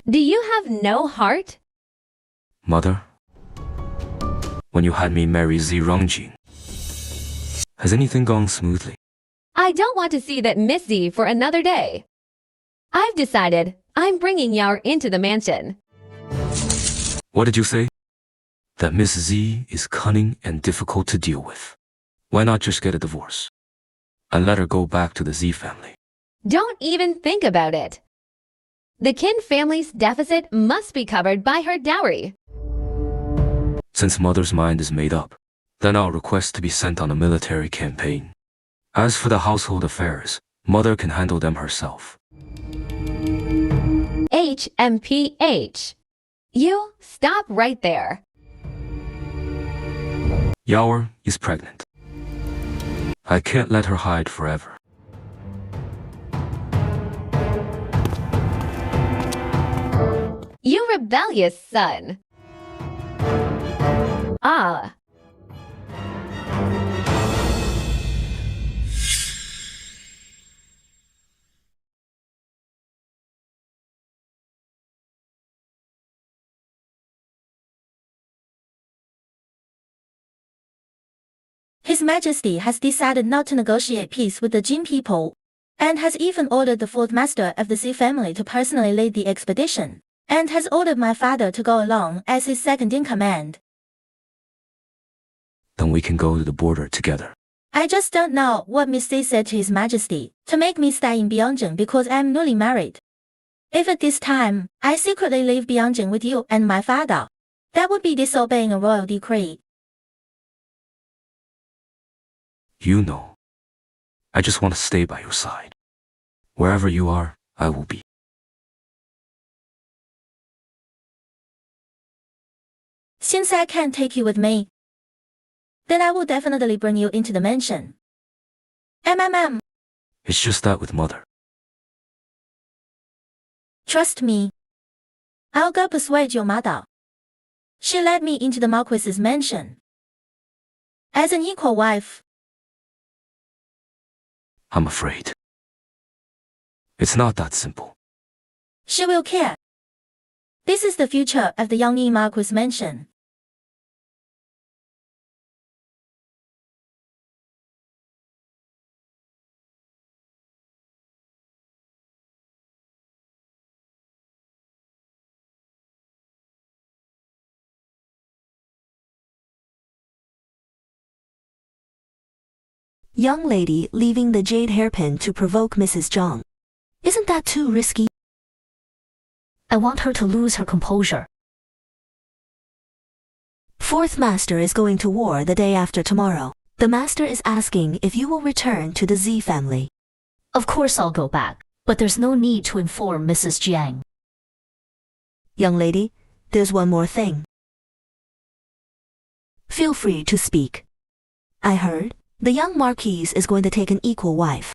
Do you have no heart? Mother, when you had me marry Zi Rongjing, has anything gone smoothly? I don't want to see that Miss Z for another day. I've decided I'm bringing Yao into the mansion. What did you say? That Miss Z is cunning and difficult to deal with. Why not just get a divorce? And let her go back to the Z family. Don't even think about it. The Qin family's deficit must be covered by her dowry. Since Mother's mind is made up, then I'll request to be sent on a military campaign. As for the household affairs, Mother can handle them herself. HMPH. You stop right there. Yaoer is pregnant. I can't let her hide forever. You rebellious son. Ah. His Majesty has decided not to negotiate peace with the Jin people, and has even ordered the fourth master of the Xi family to personally lead the expedition, and has ordered my father to go along as his second-in-command. Then we can go to the border together. I just don't know what Miss Xi said to His Majesty to make me stay in Bianjing because I'm newly married. If at this time, I secretly leave Bianjing with you and my father, that would be disobeying a royal decree. You know, I just want to stay by your side. Wherever you are, I will be. Since I can't take you with me, then I will definitely bring you into the mansion. It's just that with Mother. Trust me. I'll go persuade your mother. She led me into the Marquis's mansion. As an equal wife. I'm afraid. It's not that simple. She will care. This is the future of the young Marquis mansion. Young lady leaving the jade hairpin to provoke Mrs. Zhang. Isn't that too risky? I want her to lose her composure. Fourth master is going to war the day after tomorrow. The master is asking if you will return to the Z family. Of course I'll go back, but there's no need to inform Mrs. Jiang. Young lady, there's one more thing. Feel free to speak. I heard the young Marquise is going to take an equal wife.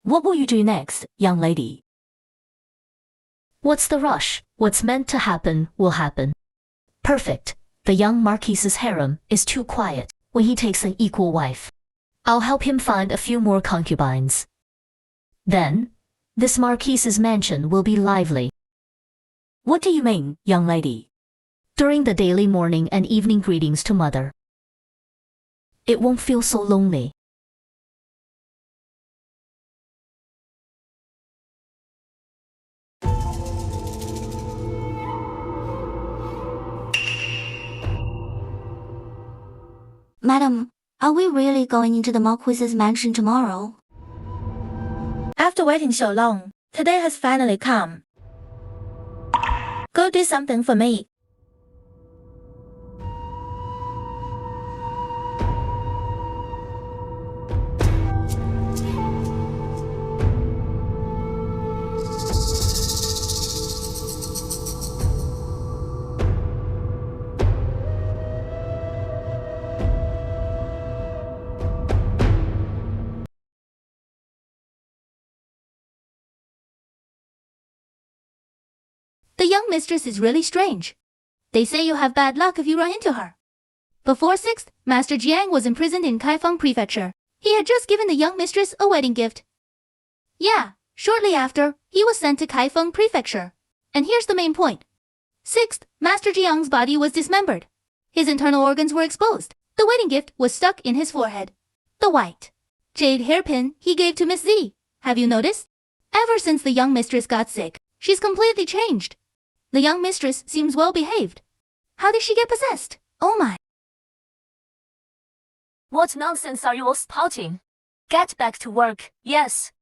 What will you do next, young lady? What's the rush? What's meant to happen will happen. Perfect. The young Marquise's harem is too quiet when he takes an equal wife. I'll help him find a few more concubines. Then, this Marquise's mansion will be lively. What do you mean, young lady? During the daily morning and evening greetings to mother. It won't feel so lonely. Madam, are we really going into the Marquis's mansion tomorrow? After waiting so long, today has finally come. Go do something for me. The young mistress is really strange. They say you have bad luck if you run into her. Before 6th, Master Jiang was imprisoned in Kaifeng Prefecture. He had just given the young mistress a wedding gift. Yeah, shortly after, he was sent to Kaifeng Prefecture. And here's the main point. 6th, Master Jiang's body was dismembered. His internal organs were exposed. The wedding gift was stuck in his forehead. The white jade hairpin he gave to Miss Z. Have you noticed? Ever since the young mistress got sick, she's completely changed. The young mistress seems well behaved. How did she get possessed? Oh my. What nonsense are you all spouting? Get back to work, yes.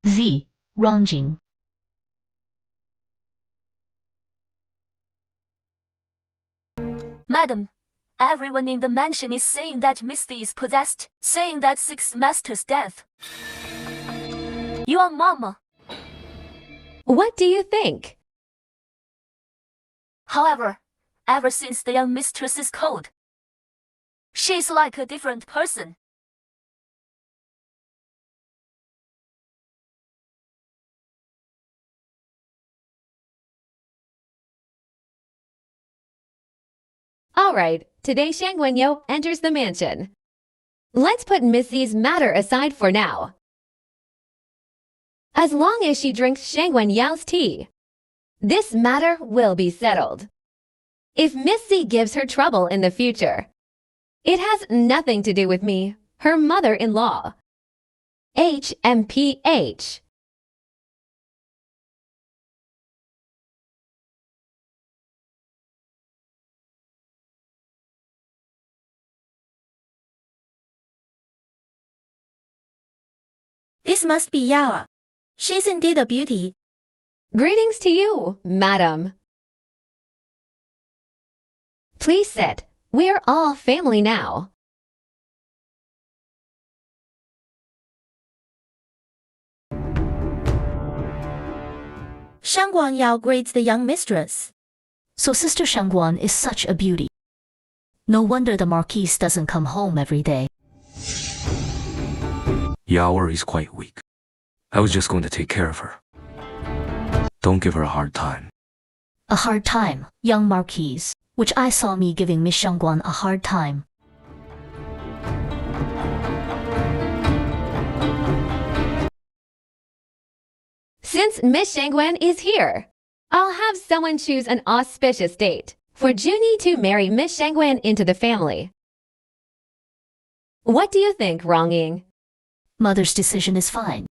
Z. Rangjing. Madam, everyone in the mansion is saying that Misty is possessed, saying that 6th Master's death. Your mama. What do you think? However, ever since the young mistress is cold, she's like a different person. All right, today Shang Wenyo enters the mansion. Let's put Missy's matter aside for now. As long as she drinks Shang Wenyao's tea, this matter will be settled. If Missy gives her trouble in the future, it has nothing to do with me, her mother-in-law. HMPH. This must be Yao. She's indeed a beauty. Greetings to you, madam. Please sit. We're all family now. Shangguan Yao greets the young mistress. So Sister Shangguan is such a beauty. No wonder the Marquise doesn't come home every day. Yao is quite weak. I was just going to take care of her. Don't give her a hard time. A hard time, young Marquise, which I saw me giving Miss Shangguan a hard time. Since Miss Shangguan is here, I'll have someone choose an auspicious date for Junie to marry Miss Shangguan into the family. What do you think, Rong-ying? Mother's decision is fine.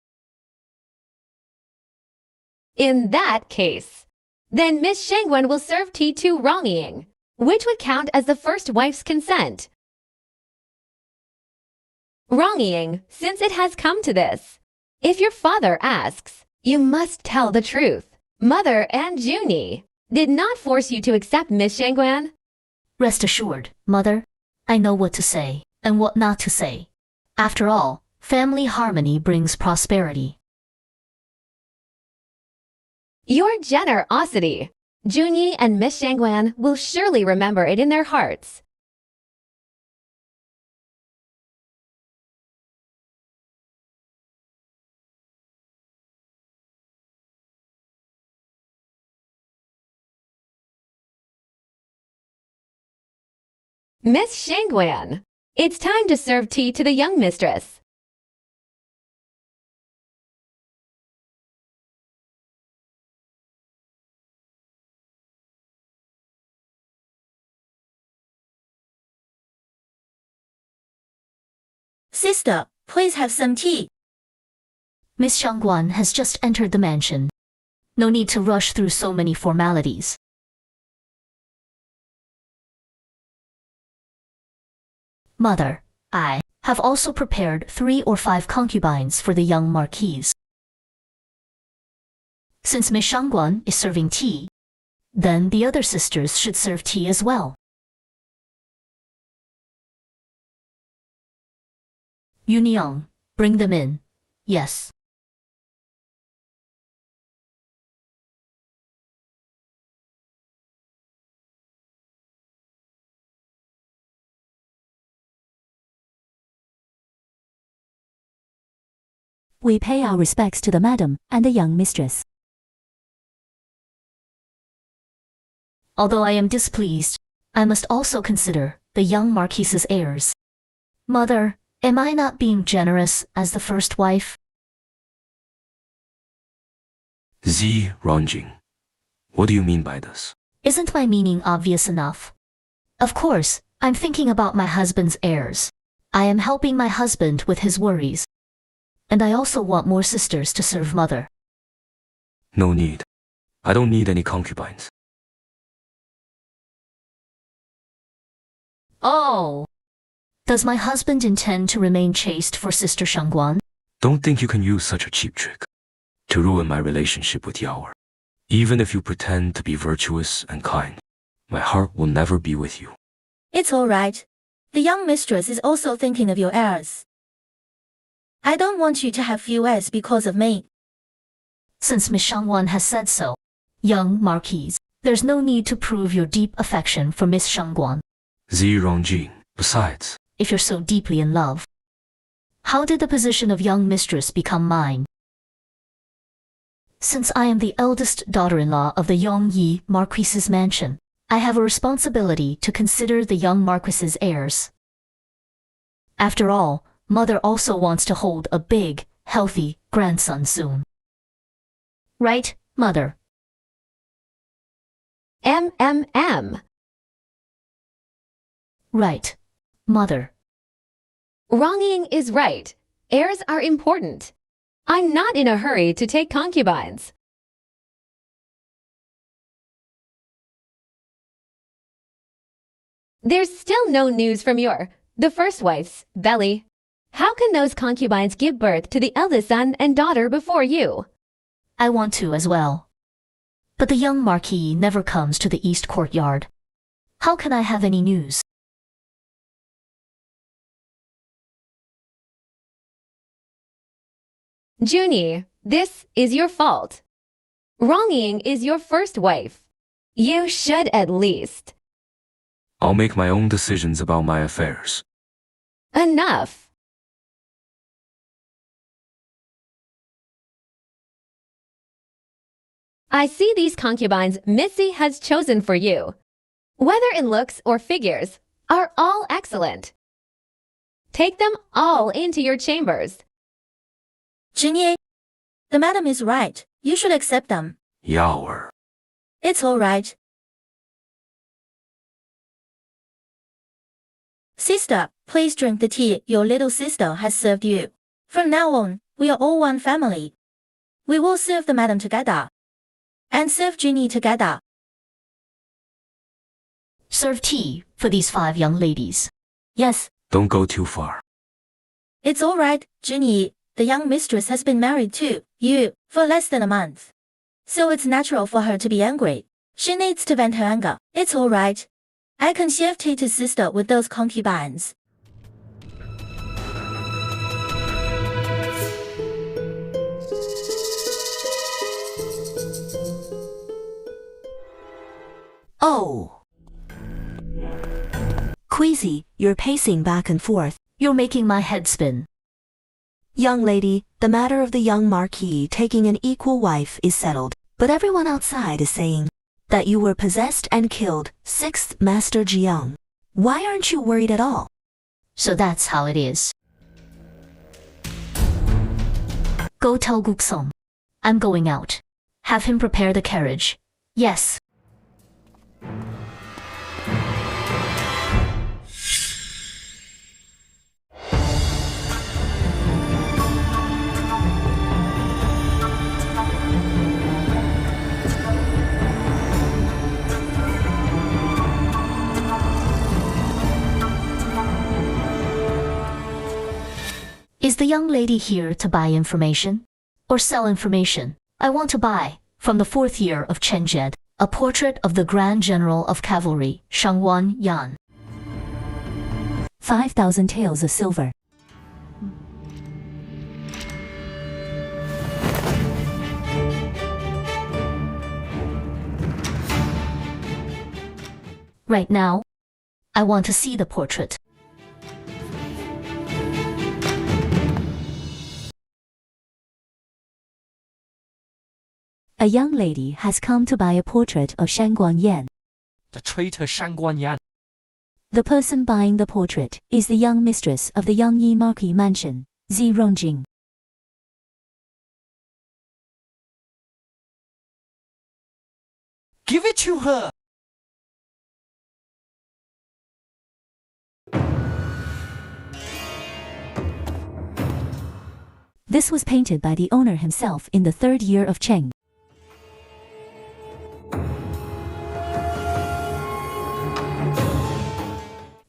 In that case, then Miss Shangguan will serve tea to Rong-ying, which would count as the first wife's consent. Rong-ying, since it has come to this, if your father asks, you must tell the truth. Mother and Junie did not force you to accept Miss Shangguan. Rest assured, Mother, I know what to say and what not to say. After all, family harmony brings prosperity. Your generosity. Junie and Miss Shangguan will surely remember it in their hearts. Miss Shangguan, it's time to serve tea to the young mistress. Sister, please have some tea. Miss Shangguan has just entered the mansion. No need to rush through so many formalities. Mother, I have also prepared 3 or 5 concubines for the young Marquise. Since Miss Shangguan is serving tea, then the other sisters should serve tea as well. Yuniang, bring them in. Yes. We pay our respects to the madam and the young mistress. Although I am displeased, I must also consider the young Marquise's heirs. Mother, am I not being generous as the first wife? Z Rongjing, what do you mean by this? Isn't my meaning obvious enough? Of course, I'm thinking about my husband's heirs. I am helping my husband with his worries. And I also want more sisters to serve Mother. No need. I don't need any concubines. Oh! Does my husband intend to remain chaste for Sister Shangguan? Don't think you can use such a cheap trick to ruin my relationship with Yao. Even if you pretend to be virtuous and kind, my heart will never be with you. It's all right. The young mistress is also thinking of your heirs. I don't want you to have few heirs because of me. Since Miss Shangguan has said so, young Marquise, there's no need to prove your deep affection for Miss Shangguan. Z Rongjing, besides, if you're so deeply in love, how did the position of young mistress become mine? Since I am the eldest daughter-in-law of the Yongyi Marquise's mansion, I have a responsibility to consider the young Marquis's heirs. After all, Mother also wants to hold a big, healthy grandson soon. Right, Mother? Right, Mother. Rong-ying is right. Heirs are important. I'm not in a hurry to take concubines. There's still no news from the first wife's belly. How can those concubines give birth to the eldest son and daughter before you? I want to as well. But the young Marquis never comes to the East Courtyard. How can I have any news? Junie, this is your fault. Wronging is your first wife. You should at least. I'll make my own decisions about my affairs. Enough. I see these concubines Missy has chosen for you, whether in looks or figures, are all excellent. Take them all into your chambers. Junie, the madam is right. You should accept them. Yawer. It's all right. Sister, please drink the tea your little sister has served you. From now on, we are all one family. We will serve the madam together. And serve Junie together. Serve tea for these 5 young ladies. Yes. Don't go too far. It's all right, Junie. The young mistress has been married to you for less than a month. So it's natural for her to be angry. She needs to vent her anger. It's all right. I can serve tea to sister with those concubines. Oh. Queasy, you're pacing back and forth. You're making my head spin. Young lady, the matter of the young Marquis taking an equal wife is settled, but everyone outside is saying that you were possessed and killed 6th Master Jiang. Why aren't you worried at all? So that's how it is. Go tell Guksong. I'm going out. Have him prepare the carriage. Yes. Is the young lady here to buy information? Or sell information? I want to buy, from the 4th year of Chen Jed, a portrait of the Grand General of Cavalry, Shangwan Yan. 5,000 taels of silver. Right now, I want to see the portrait. A young lady has come to buy a portrait of Shangguan Yan. The traitor Shangguan Yan. The person buying the portrait is the young mistress of the Yangyi Marquis mansion, Zi Rongjing. Give it to her! This was painted by the owner himself in the 3rd year of Cheng.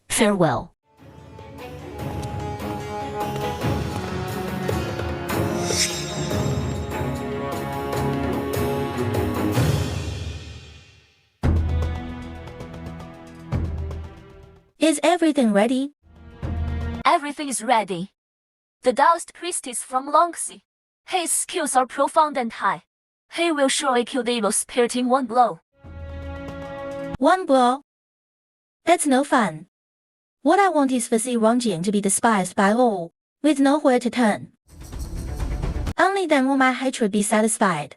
Farewell. Is everything ready? Everything is ready. The Taoist priestess from Longxi. His skills are profound and high. He will surely kill the evil spirit in one blow. One blow? That's no fun. What I want is for Zi Rongjing to be despised by all, with nowhere to turn. Only then will my hatred be satisfied.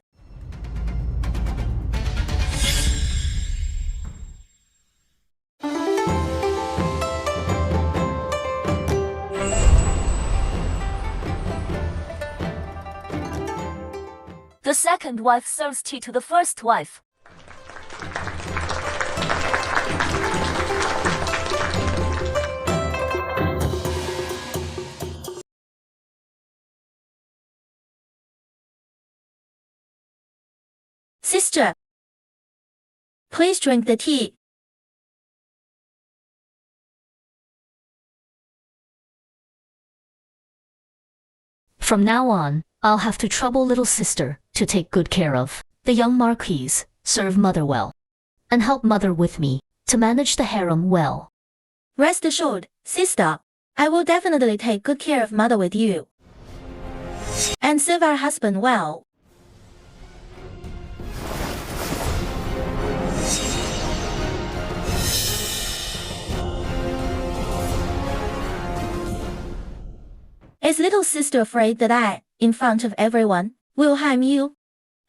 The second wife serves tea to the first wife. Sister, please drink the tea. From now on, I'll have to trouble little sister to take good care of the young Marquise, serve mother well, and help mother with me to manage the harem well. Rest assured, sister, I will definitely take good care of mother with you. And serve our husband well. Is little sister afraid that I, in front of everyone, will harm you?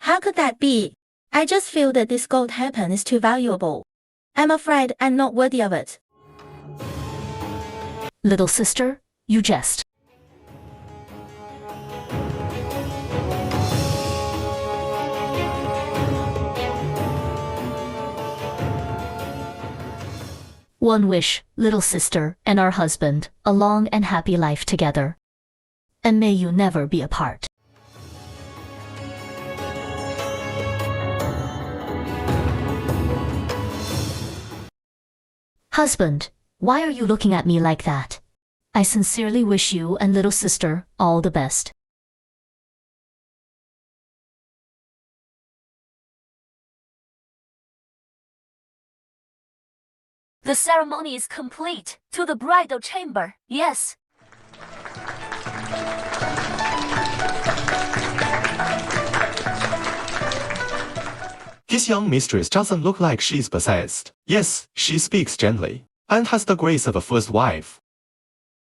How could that be? I just feel that this gold hairpin is too valuable. I'm afraid I'm not worthy of it. Little sister, you jest. One wish, little sister, and our husband, a long and happy life together. And may you never be apart. Husband, why are you looking at me like that? I sincerely wish you and little sister all the best. The ceremony is complete. To the bridal chamber, yes. His young mistress doesn't look like she's possessed. Yes, she speaks gently, and has the grace of a first wife.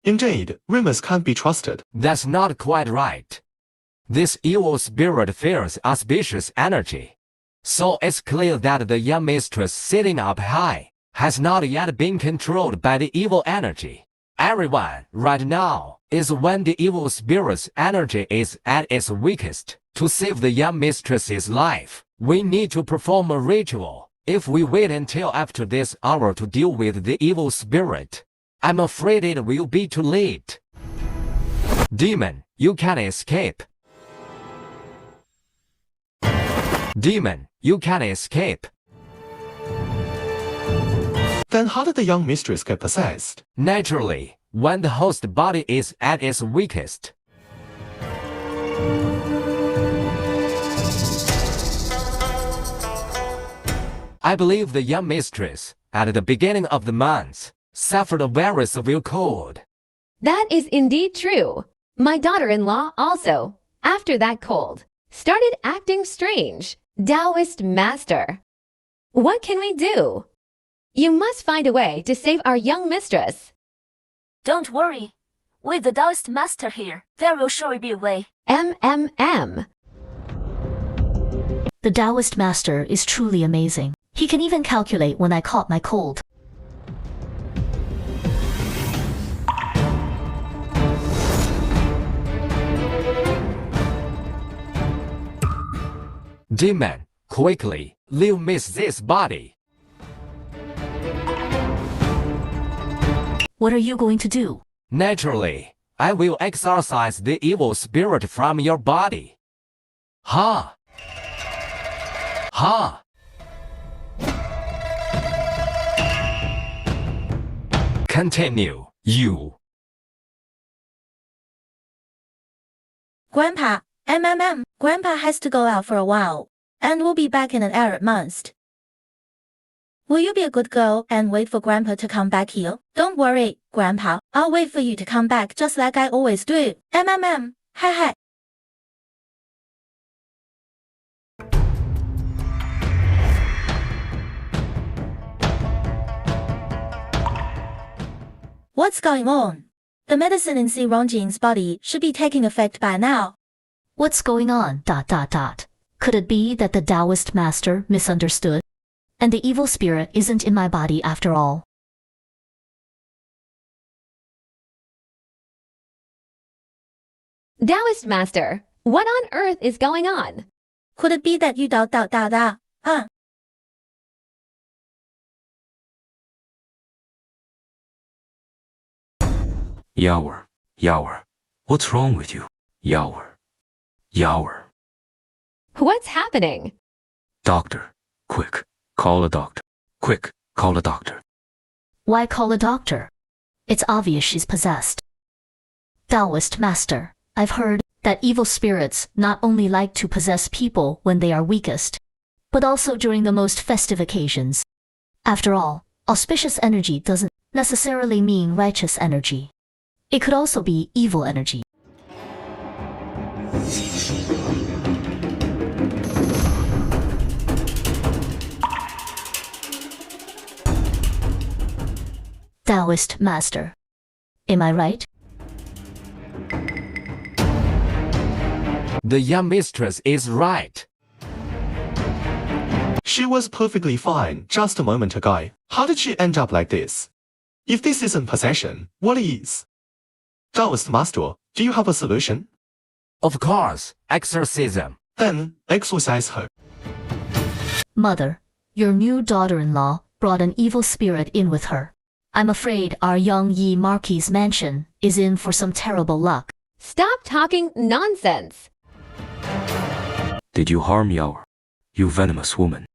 Indeed, rumors can't be trusted. That's not quite right. This evil spirit feels auspicious energy. So it's clear that the young mistress sitting up high has not yet been controlled by the evil energy. Everyone, right now, is when the evil spirit's energy is at its weakest. To save the young mistress's life, we need to perform a ritual. If we wait until after this hour to deal with the evil spirit, I'm afraid it will be too late. Demon, you can't escape. Demon, you can't escape. Then how did the young mistress get possessed? Naturally, when the host body is at its weakest. I believe the young mistress, at the beginning of the month, suffered a very severe cold. That is indeed true. My daughter-in-law also, after that cold, started acting strange. Taoist master. What can we do? You must find a way to save our young mistress. Don't worry. With the Taoist master here, there will surely be a way. The Taoist master is truly amazing. He can even calculate when I caught my cold. Demon, quickly, leave Miss this body. What are you going to do? Naturally, I will exorcise the evil spirit from your body. Ha! Ha! Continue, you. Grandpa, Grandpa has to go out for a while, and will be back in an hour at most. Will you be a good girl and wait for Grandpa to come back here? Don't worry, Grandpa, I'll wait for you to come back just like I always do. Hi. What's going on? The medicine in Si Rongjing's body should be taking effect by now. What's going on? Could it be that the Taoist master misunderstood? And the evil spirit isn't in my body after all? Taoist master, what on earth is going on? Could it be that you Yawer, what's wrong with you? Yawer. What's happening? Doctor, quick, call a doctor. Quick, call a doctor. Why call a doctor? It's obvious she's possessed. Taoist master, I've heard that evil spirits not only like to possess people when they are weakest, but also during the most festive occasions. After all, auspicious energy doesn't necessarily mean righteous energy. It could also be evil energy. Taoist Master. Am I right? The young mistress is right. She was perfectly fine just a moment ago. How did she end up like this? If this isn't possession, what is? Taoist Master, do you have a solution? Of course, exorcism. Then, exorcise her. Mother, your new daughter-in-law brought an evil spirit in with her. I'm afraid our young Yi Marquis mansion is in for some terrible luck. Stop talking nonsense. Did you harm Yawer? You venomous woman.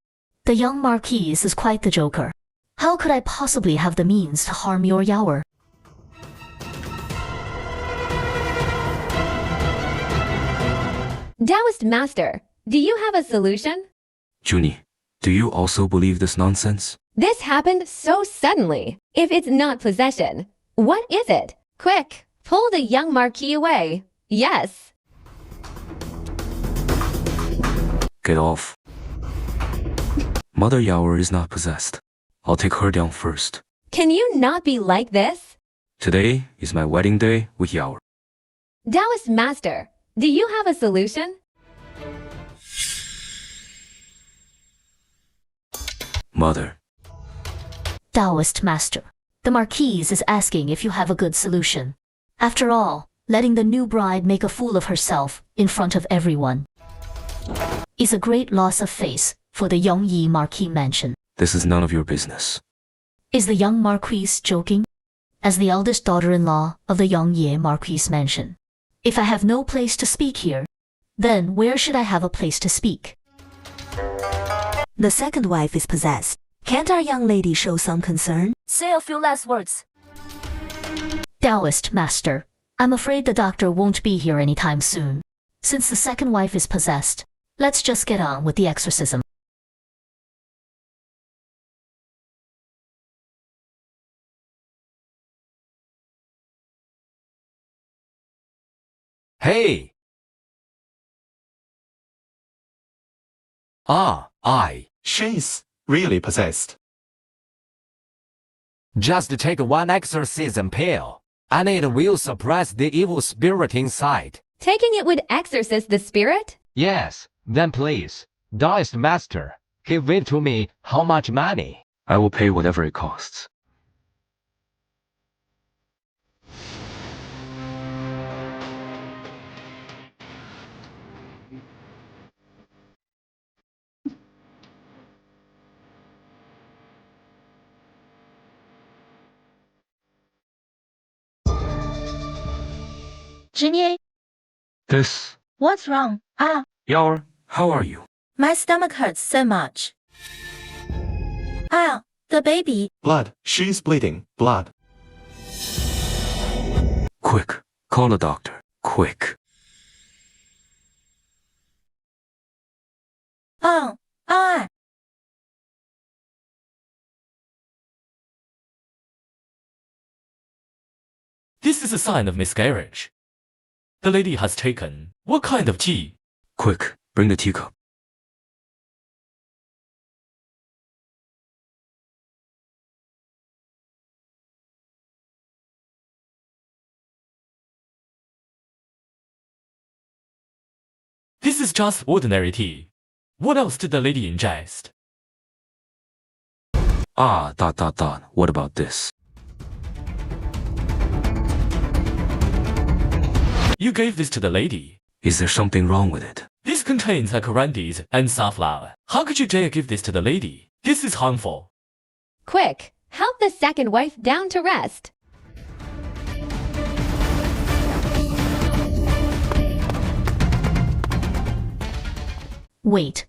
The young Marquis is quite the joker. How could I possibly have the means to harm your Yawer? Taoist Master, do you have a solution? Junie, do you also believe this nonsense? This happened so suddenly. If it's not possession, what is it? Quick, pull the young Marquis away. Yes. Get off. Mother Yawer is not possessed. I'll take her down first. Can you not be like this? Today is my wedding day with Yawer. Taoist Master, do you have a solution? Mother. Taoist Master, the Marquis is asking if you have a good solution. After all, letting the new bride make a fool of herself in front of everyone is a great loss of face for the young Yi Marquis mansion. This is none of your business. Is the young Marquis joking? As the eldest daughter-in-law of the young Yi Marquis mansion, if I have no place to speak here, then where should I have a place to speak? The second wife is possessed. Can't our young lady show some concern? Say a few last words. Taoist Master, I'm afraid the doctor won't be here anytime soon. Since the second wife is possessed, let's just get on with the exorcism. Hey! She's really possessed. Just take one exorcism pill, and it will suppress the evil spirit inside. Taking it would exorcise the spirit? Yes, then please, Taoist Master, give it to me. How much money? I will pay whatever it costs. Junie, This. what's wrong? Yawer, how are you? My stomach hurts so much. The baby. Blood. She's bleeding. Blood. Quick, call a doctor. Quick. This is a sign of miscarriage. The lady has taken what kind of tea? Quick, bring the teacup. This is just ordinary tea. What else did the lady ingest? What about this? You gave this to the lady. Is there something wrong with it? This contains acarandis and safflower. How could you dare give this to the lady? This is harmful. Quick, help the second wife down to rest. Wait.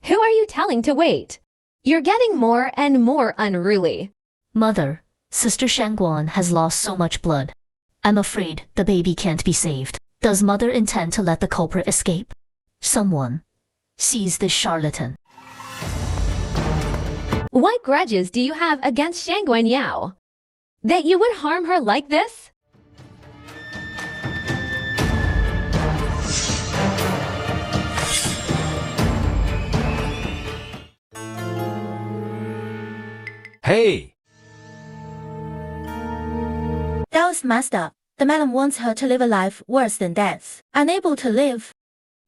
Who are you telling to wait? You're getting more and more unruly. Mother, Sister Shangguan has lost so much blood. I'm afraid the baby can't be saved. Does mother intend to let the culprit escape? Someone seize this charlatan. What grudges do you have against Shangguan Yao? That you would harm her like this? Hey! Taoist master, the madam wants her to live a life worse than death. Unable to live.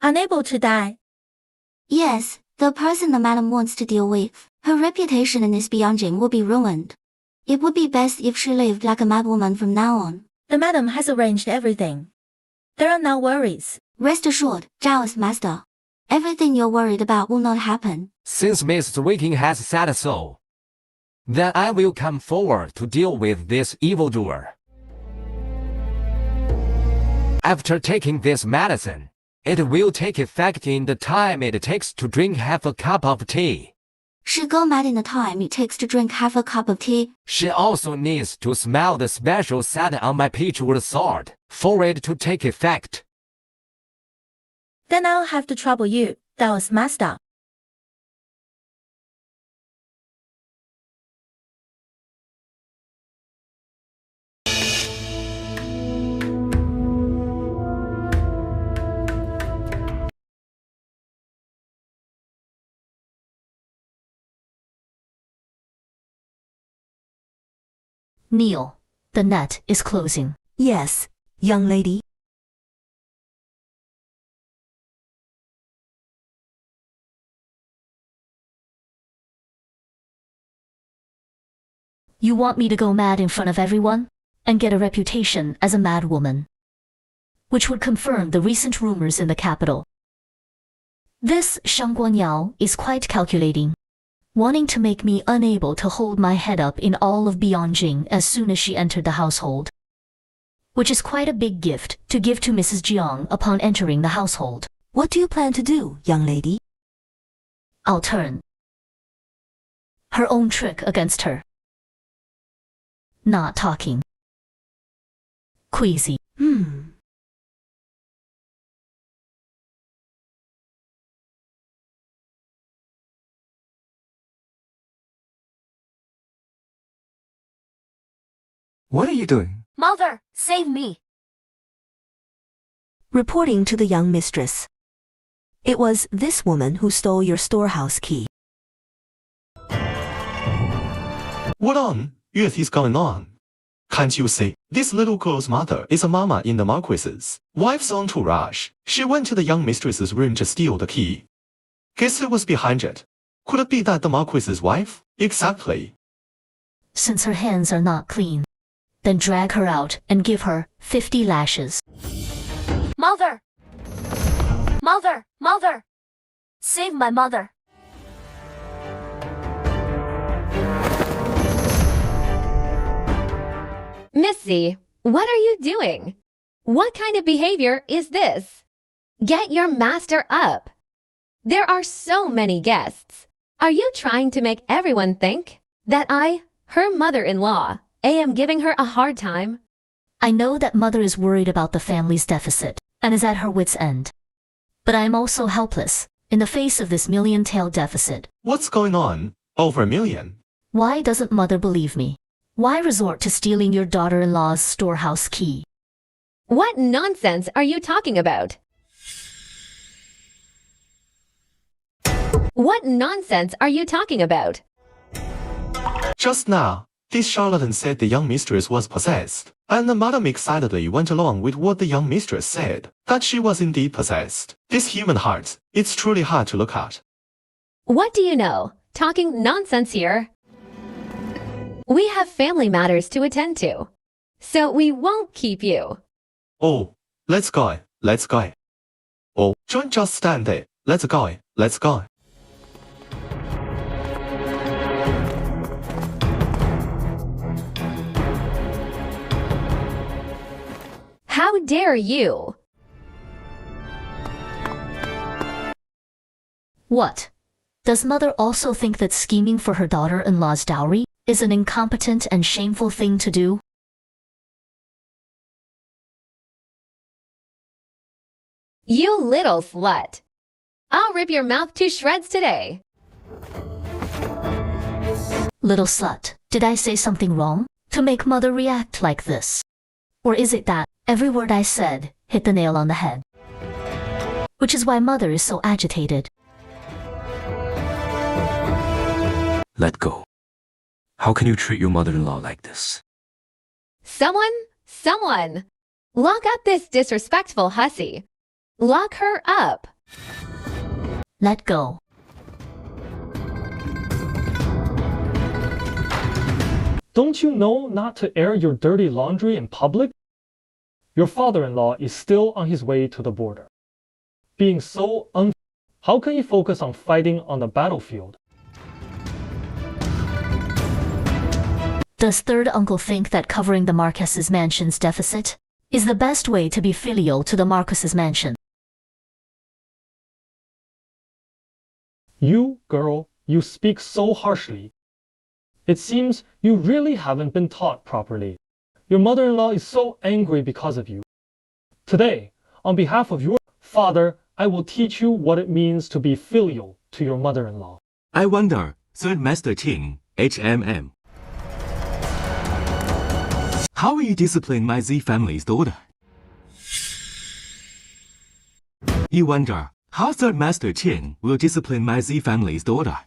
Unable to die. Yes, the person the madam wants to deal with, her reputation in this Beijing will be ruined. It would be best if she lived like a madwoman from now on. The madam has arranged everything. There are no worries. Rest assured, Taoist master. Everything you're worried about will not happen. Since Miss Wiking has said so, then I will come forward to deal with this evildoer. After taking this medicine, it will take effect in the time it takes to drink half a cup of tea. She go mad in the time it takes to drink half a cup of tea. She also needs to smell the special scent on my peachwood sword for it to take effect. Then I'll have to trouble you, Taoist master. Kneel. The net is closing. Yes, young lady. You want me to go mad in front of everyone? And get a reputation as a mad woman? Which would confirm the recent rumors in the capital. This Shangguan Yao is quite calculating, wanting to make me unable to hold my head up in all of Beijing as soon as she entered the household. Which is quite a big gift to give to Mrs. Jiang upon entering the household. What do you plan to do, young lady? I'll turn her own trick against her. Not talking. Queasy. What are you doing? Mother, save me. Reporting to the young mistress. It was this woman who stole your storehouse key. What on earth is going on? Can't you see? This little girl's mother is a mama in the Marquis's wife's entourage. She went to the young mistress's room to steal the key. Guess who was behind it? Could it be that the Marquis's wife? Exactly. Since her hands are not clean, then drag her out and give her 50 lashes. Mother! Mother! Mother! Save my mother! Missy, what are you doing? What kind of behavior is this? Get your master up. There are so many guests. Are you trying to make everyone think that I, her mother-in-law, am giving her a hard time? I know that mother is worried about the family's deficit and is at her wit's end. But I am also helpless in the face of this million-tailed deficit. What's going on? Over $1 million. Why doesn't mother believe me? Why resort to stealing your daughter-in-law's storehouse key? What nonsense are you talking about? What nonsense are you talking about? Just now, this charlatan said the young mistress was possessed, and the madam excitedly went along with what the young mistress said, that she was indeed possessed. This human heart, it's truly hard to look at. What do you know? Talking nonsense here. We have family matters to attend to, so we won't keep you. Oh, let's go, let's go. Oh, don't just stand there, let's go, let's go. How dare you? What? Does mother also think that scheming for her daughter-in-law's dowry is an incompetent and shameful thing to do? You little slut. I'll rip your mouth to shreds today. Little slut, did I say something wrong to make mother react like this? Or is it that every word I said hit the nail on the head? Which is why mother is so agitated. Let go. How can you treat your mother-in-law like this? Someone! Lock up this disrespectful hussy. Lock her up. Let go. Don't you know not to air your dirty laundry in public? Your father-in-law is still on his way to the border. Being so how can he focus on fighting on the battlefield? Does third uncle think that covering the Marques's mansion's deficit is the best way to be filial to the Marques's mansion? You, girl, you speak so harshly. It seems you really haven't been taught properly. Your mother-in-law is so angry because of you. Today, on behalf of your father, I will teach you what it means to be filial to your mother-in-law. I wonder, Third Master Qin, HMM. How will you discipline my Z family's daughter? You wonder, how Third Master Qin will discipline my Z family's daughter?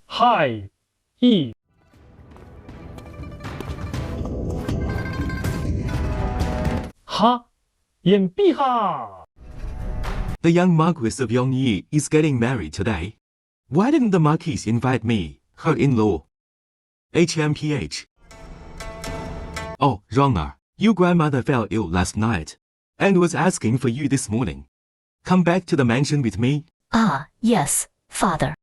Hi, E. Ha, Yen Biha. The young Marquis of Yongyi is getting married today. Why didn't the Marquise invite me, her in-law? HMPH. Oh, Rona, your grandmother fell ill last night and was asking for you this morning. Come back to the mansion with me. Ah, yes, father.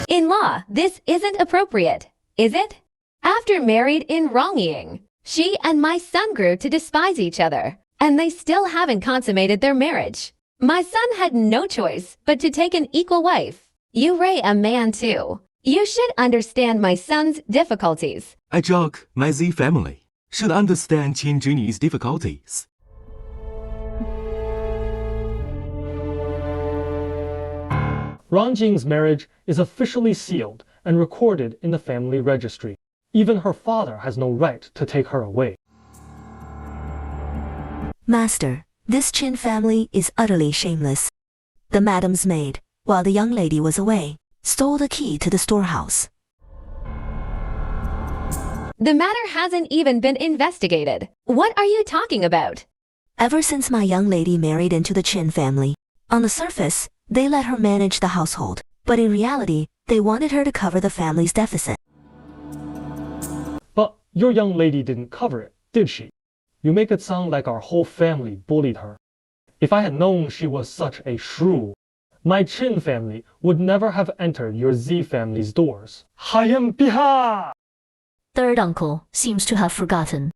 In-law, this isn't appropriate, is it? After married in wronging, she and my son grew to despise each other, and they still haven't consummated their marriage. My son had no choice but to take an equal wife. You Ray a man too. You should understand my son's difficulties. I joke, my Z family should understand Qin Junyi's difficulties. Ranjing's marriage is officially sealed and recorded in the family registry. Even her father has no right to take her away. Master, this Qin family is utterly shameless. The madam's maid, while the young lady was away, stole the key to the storehouse. The matter hasn't even been investigated. What are you talking about? Ever since my young lady married into the Qin family, on the surface, they let her manage the household, but in reality, they wanted her to cover the family's deficit. But your young lady didn't cover it, did she? You make it sound like our whole family bullied her. If I had known she was such a shrew, my Qin family would never have entered your Z family's doors. Hayam Biha! Third uncle seems to have forgotten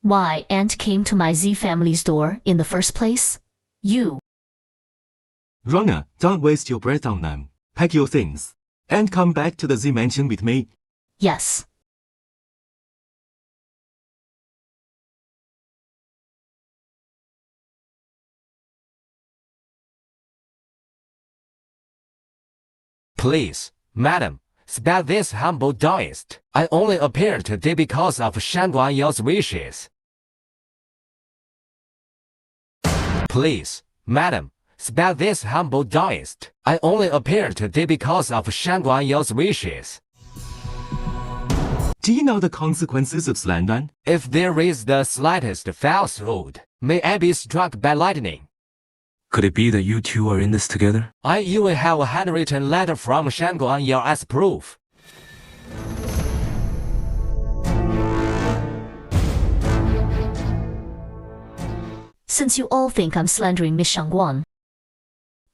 why aunt came to my Z family's door in the first place. You. Rona, don't waste your breath on them. Pack your things and come back to the Z mansion with me. Yes. Please, madam, spare this humble daoist. I only appeared today because of Shan Guanyou's wishes. Please, madam, spare this humble daoist. I only appeared today because of Shan Guanyou's wishes. Do you know the consequences of slander? If there is the slightest falsehood, may I be struck by lightning. Could it be that you two are in this together? I even have a handwritten letter from Shan Guanyou as proof. Since you all think I'm slandering Miss Shangguan,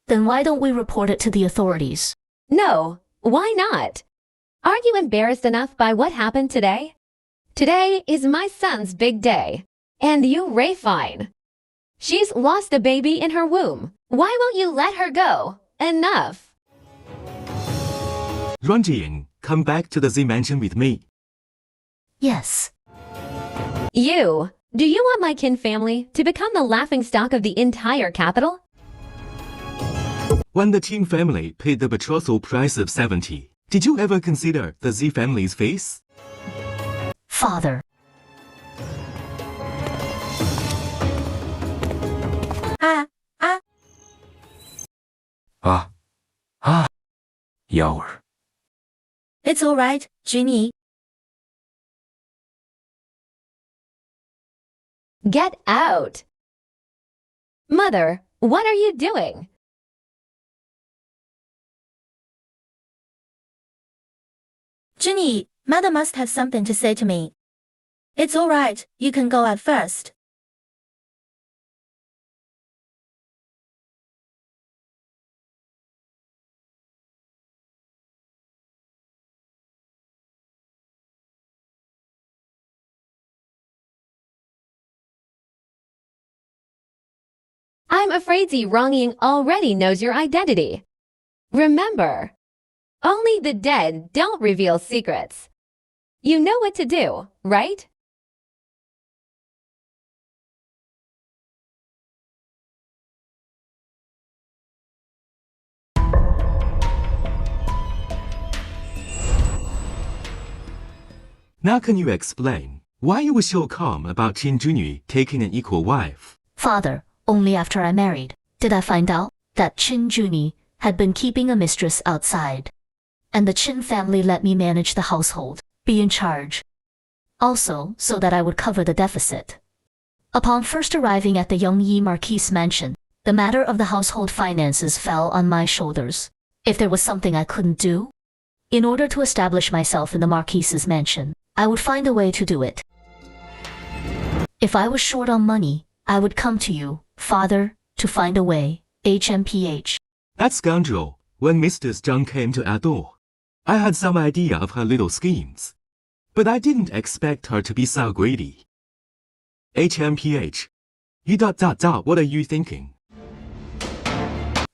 then why don't we report it to the authorities? No, why not? Aren't you embarrassed enough by what happened today? Today is my son's big day, and you Ray fine. She's lost a baby in her womb. Why won't you let her go? Enough. Ranjing, come back to the Z mansion with me. Yes. You, Do you want my kin family to become the laughingstock of the entire capital? When the Qin family paid the betrothal price of 70, did you ever consider the Z family's face? Father. Yawer. It's all right, Ginny. Get out! Mother, what are you doing? Ginny, Mother must have something to say to me. It's all right, you can go out first. I'm afraid Zi Rongying already knows your identity. Remember, only the dead don't reveal secrets. You know what to do, right? Now can you explain why you were so calm about Qin Junyi taking an equal wife? Father, only after I married did I find out that Qin Junyi had been keeping a mistress outside. And the Qin family let me manage the household, be in charge. Also, so that I would cover the deficit. Upon first arriving at the Yongyi Marquis mansion, the matter of the household finances fell on my shoulders. If there was something I couldn't do, in order to establish myself in the Marquis's mansion, I would find a way to do it. If I was short on money, I would come to you, Father, to find a way, HMPH. That scoundrel, when Mrs. Zhang came to our door, I had some idea of her little schemes. But I didn't expect her to be so greedy. HMPH. What are you thinking?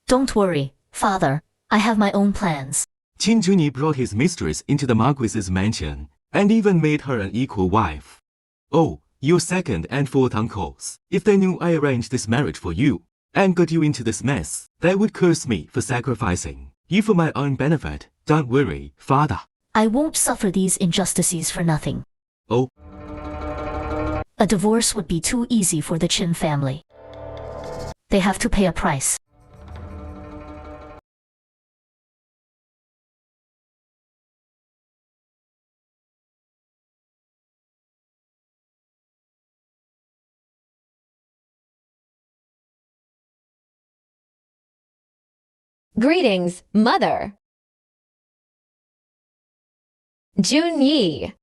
Don't worry, Father, I have my own plans. Qin Junyi brought his mistress into the Marquis's mansion, and even made her an equal wife. Oh, your second and fourth uncles, if they knew I arranged this marriage for you, and got you into this mess, they would curse me for sacrificing you for my own benefit. Don't worry, Father. I won't suffer these injustices for nothing. Oh. A divorce would be too easy for the Qin family. They have to pay a price. Greetings, Mother. Junyi.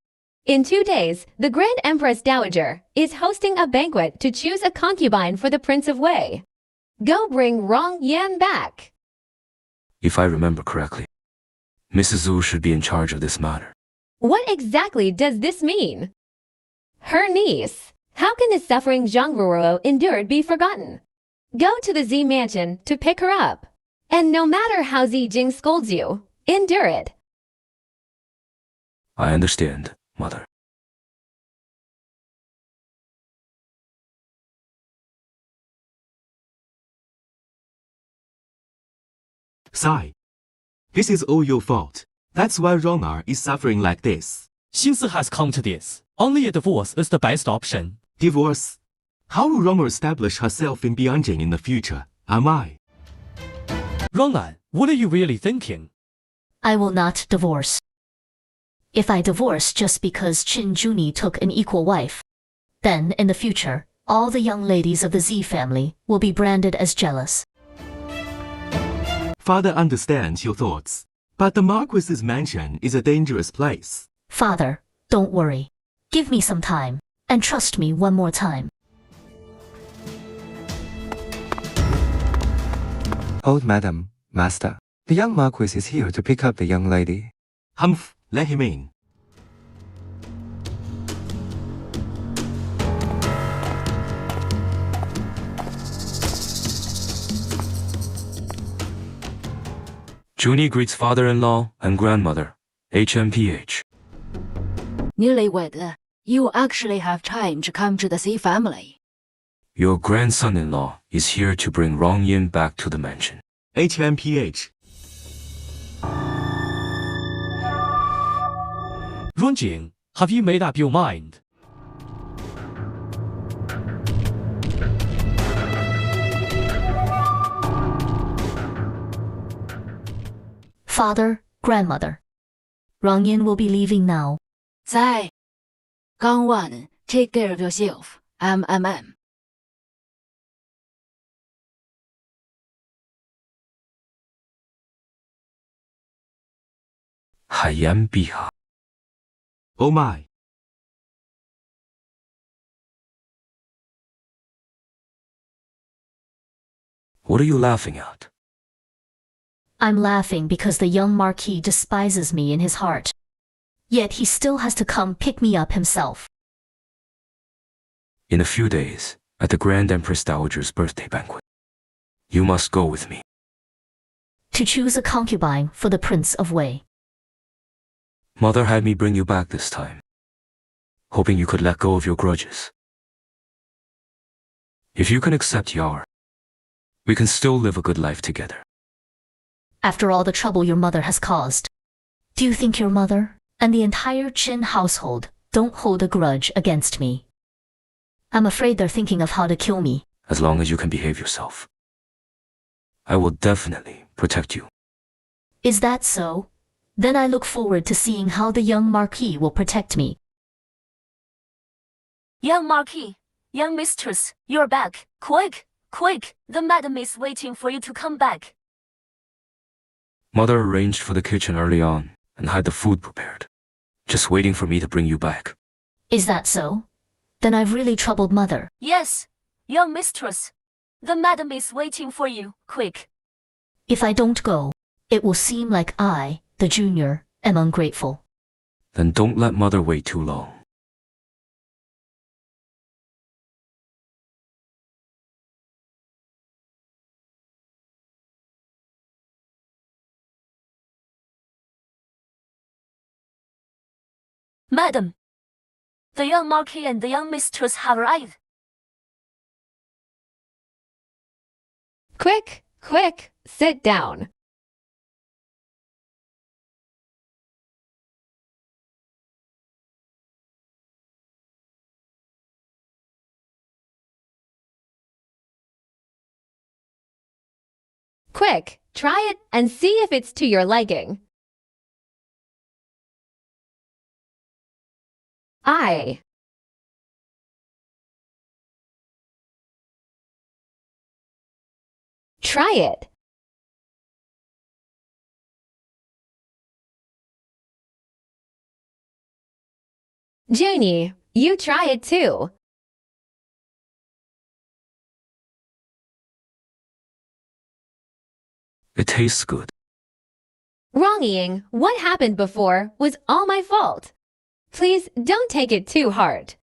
In 2 days, the Grand Empress Dowager is hosting a banquet to choose a concubine for the Prince of Wei. Go bring Rong Yan back. If I remember correctly, Mrs. Zhu should be in charge of this matter. What exactly does this mean? Her niece. How can the suffering Zhang Ruo endured be forgotten? Go to the Z mansion to pick her up. And no matter how Zi Jing scolds you, endure it. I understand, Mother. Sai. This is all your fault. That's why Rong'er is suffering like this. Xinsi has come to this. Only a divorce is the best option. Divorce? How will Rong'er establish herself in Bianjing in the future? Am I? Rong'an, what are you really thinking? I will not divorce. If I divorce just because Qin Junyi took an equal wife, then in the future, all the young ladies of the Z family will be branded as jealous. Father understands your thoughts, but the Marquis's mansion is a dangerous place. Father, don't worry. Give me some time, and trust me one more time. Old Madam, Master, the young Marquis is here to pick up the young lady. Humph, let him in. Junyi greets father-in-law and grandmother, HMPH. Newlywed you actually have time to come to the Z family. Your grandson-in-law is here to bring Rongyin back to the mansion. HMPH. Runjing, have you made up your mind? Father, grandmother. Rongyin will be leaving now. 在 Gone one, take care of yourself. MMM. 海盐陛下。 Oh my. What are you laughing at? I'm laughing because the young Marquis despises me in his heart. Yet he still has to come pick me up himself. In a few days, at the Grand Empress Dowager's birthday banquet, you must go with me. To choose a concubine for the Prince of Wei. Mother had me bring you back this time, hoping you could let go of your grudges. If you can accept Yar, we can still live a good life together. After all the trouble your mother has caused, do you think your mother and the entire Qin household don't hold a grudge against me? I'm afraid they're thinking of how to kill me. As long as you can behave yourself, I will definitely protect you. Is that so? Then I look forward to seeing how the young Marquis will protect me. Young Marquis, young mistress, you're back. Quick, quick, the madam is waiting for you to come back. Mother arranged for the kitchen early on and had the food prepared, just waiting for me to bring you back. Is that so? Then I've really troubled Mother. Yes, young mistress. The madam is waiting for you. Quick. If I don't go, it will seem like I, the junior, am ungrateful. Then don't let Mother wait too long. Madam, the young Marquis and the young mistress have arrived. Quick, quick, sit down. Quick, try it and see if it's to your liking. Try it. Junie, you try it too. It tastes good. Wronging, what happened before was all my fault. Please don't take it too hard.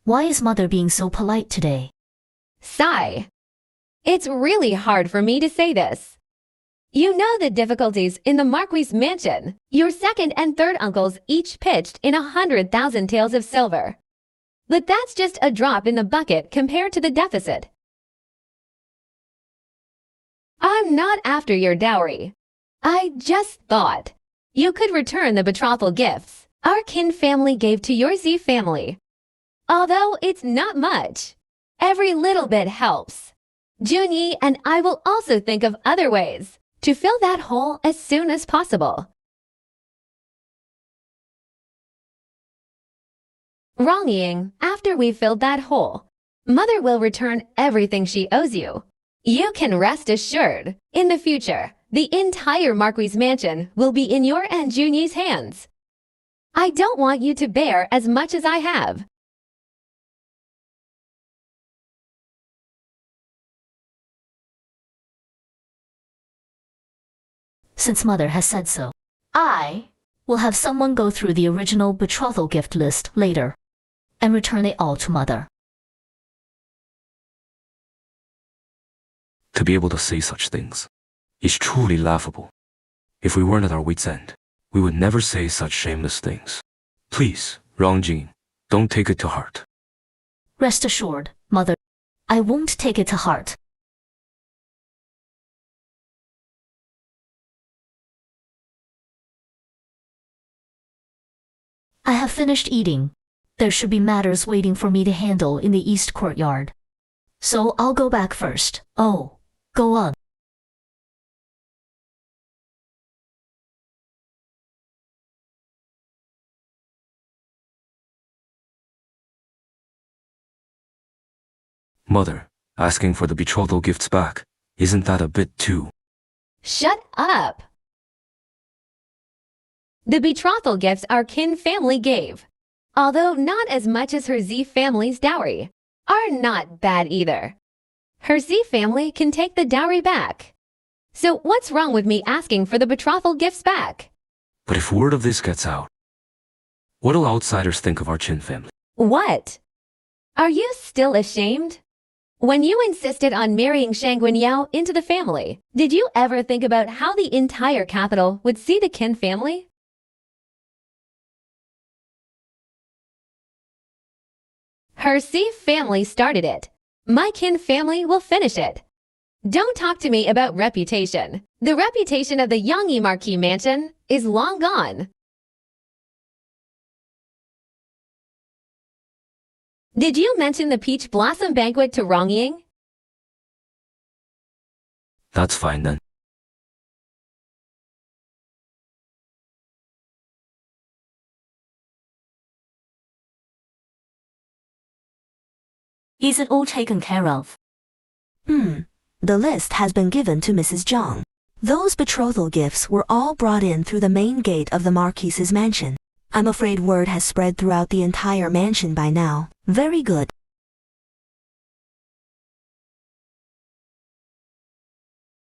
Why is Mother being so polite today? Sigh. It's really hard for me to say this. You know the difficulties in the Marquis mansion. Your second and third uncles each pitched in 100,000 taels of silver. But that's just a drop in the bucket compared to the deficit. I'm not after your dowry. I just thought you could return the betrothal gifts our kin family gave to your Z family. Although it's not much, every little bit helps. Junie and I will also think of other ways to fill that hole as soon as possible. Wronging, after we've filled that hole, Mother will return everything she owes you. You can rest assured, in the future, the entire Marquis mansion will be in your and Junie's hands. I don't want you to bear as much as I have. Since Mother has said so, I will have someone go through the original betrothal gift list later and return it all to Mother. To be able to say such things is truly laughable. If we weren't at our wits' end, we would never say such shameless things. Please, Wrong, Jean. Don't take it to heart. Rest assured, mother. I won't take it to heart. I have finished eating. There should be matters waiting for me to handle in the east courtyard. So I'll go back first. Oh, go on. Mother, asking for the betrothal gifts back, isn't that a bit too? Shut up! The betrothal gifts our kin family gave, although not as much as her Z family's dowry, are not bad either. Her Z family can take the dowry back. So what's wrong with me asking for the betrothal gifts back? But if word of this gets out, what'll outsiders think of our Chin family? What? Are you still ashamed? When you insisted on marrying Shangguan Yao into the family, did you ever think about how the entire capital would see the Qin family? Her Si family started it. My Qin family will finish it. Don't talk to me about reputation. The reputation of the Yangyi Marquis mansion is long gone. Did you mention the Peach Blossom Banquet to Rong Ying? That's fine then. Is it all taken care of? The list has been given to Mrs. Zhang. Those betrothal gifts were all brought in through the main gate of the Marquis's mansion. I'm afraid word has spread throughout the entire mansion by now. Very good.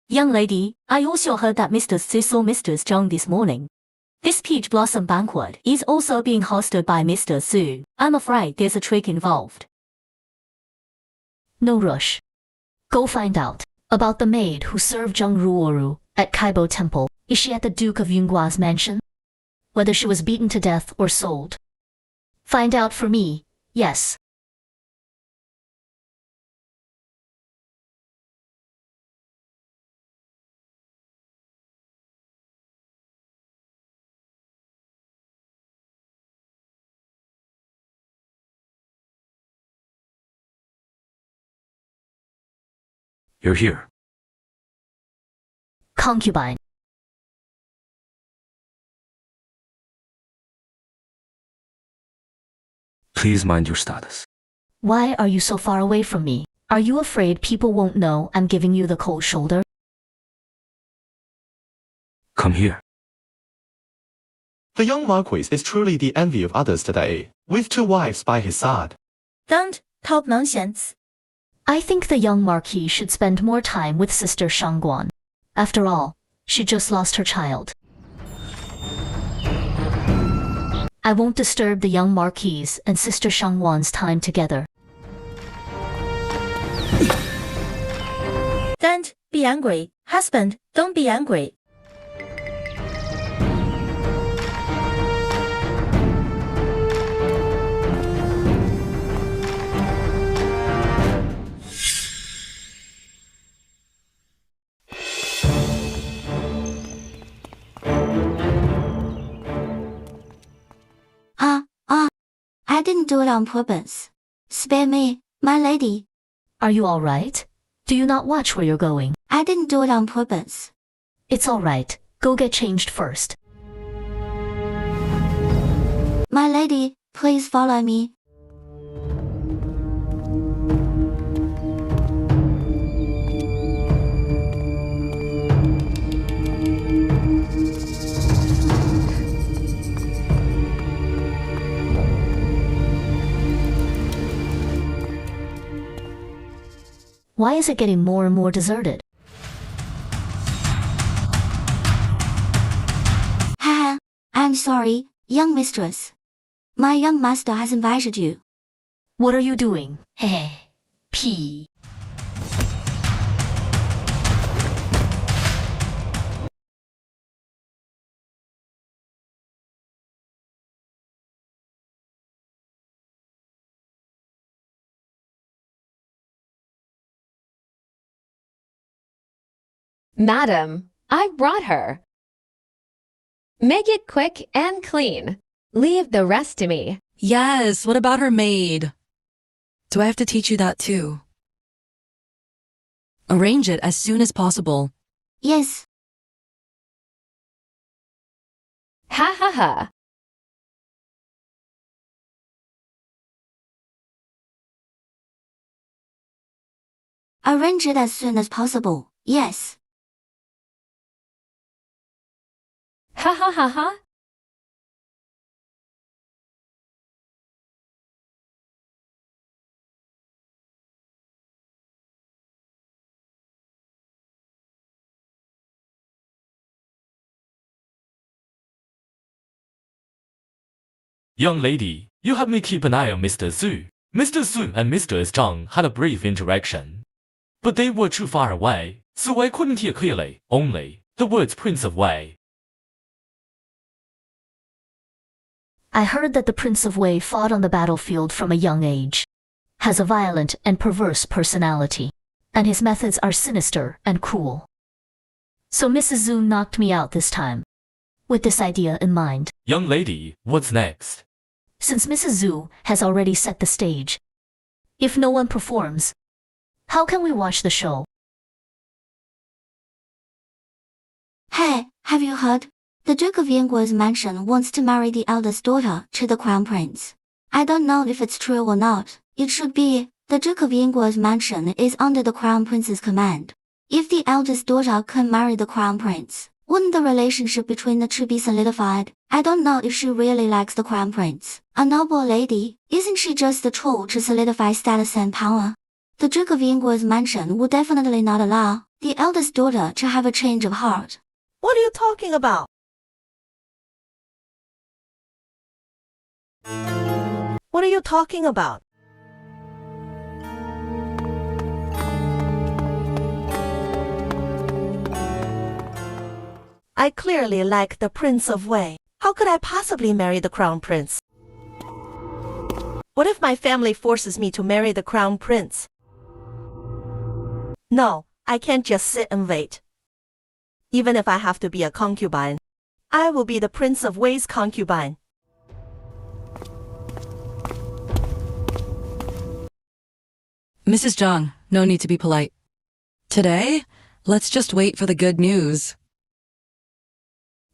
Young lady, I also heard that Mr. Zhi saw Mr. Zhang this morning. This Peach Blossom Banquet is also being hosted by Mr. Zhu. I'm afraid there's a trick involved. No rush. Go find out about the maid who served Zhang Ruoru at Kaibo Temple. Is she at the Duke of Yungua's mansion? Whether she was beaten to death or sold. Find out for me, yes. You're here. Concubine. Please mind your status. Why are you so far away from me? Are you afraid people won't know I'm giving you the cold shoulder? Come here. The young Marquis is truly the envy of others today, with 2 wives by his side. Don't talk nonsense. I think the young Marquis should spend more time with Sister Shangguan. After all, she just lost her child. I won't disturb the young Marquis and Sister Shangguan's time together. Don't be angry. Husband, don't be angry. I didn't do it on purpose. Spare me, my lady. Are you all right? Do you not watch where you're going? I didn't do it on purpose. It's all right. Go get changed first. My lady, please follow me. Why is it getting more and more deserted? Haha, I'm sorry, young mistress. My young master has invited you. What are you doing? Heh. Pee. Madam, I brought her. Make it quick and clean. Leave the rest to me. Yes, what about her maid? Do I have to teach you that too? Arrange it as soon as possible. Yes. Ha ha ha. Arrange it as soon as possible. Yes. Ha ha ha ha. Young lady, you help me keep an eye on Mr. Zhu. Mr. Zhu and Mr. Zhang had a brief interaction, but they were too far away, so I couldn't hear clearly, only the words Prince of Wei. I heard that the Prince of Wei fought on the battlefield from a young age, has a violent and perverse personality, and his methods are sinister and cruel. So Mrs. Zhu knocked me out this time, with this idea in mind. Young lady, what's next? Since Mrs. Zhu has already set the stage, if no one performs, how can we watch the show? Hey, have you heard? The Duke of Yingguo's mansion wants to marry the eldest daughter to the crown prince. I don't know if it's true or not. It should be. The Duke of Yingguo's mansion is under the crown prince's command. If the eldest daughter can marry the crown prince, wouldn't the relationship between the two be solidified? I don't know if she really likes the crown prince. A noble lady, isn't she just a tool to solidify status and power? The Duke of Yingguo's mansion would definitely not allow the eldest daughter to have a change of heart. What are you talking about? What are you talking about? I clearly like the Prince of Wei. How could I possibly marry the Crown Prince? What if my family forces me to marry the Crown Prince? No, I can't just sit and wait. Even if I have to be a concubine, I will be the Prince of Wei's concubine. Mrs. Zhang, no need to be polite. Today, let's just wait for the good news.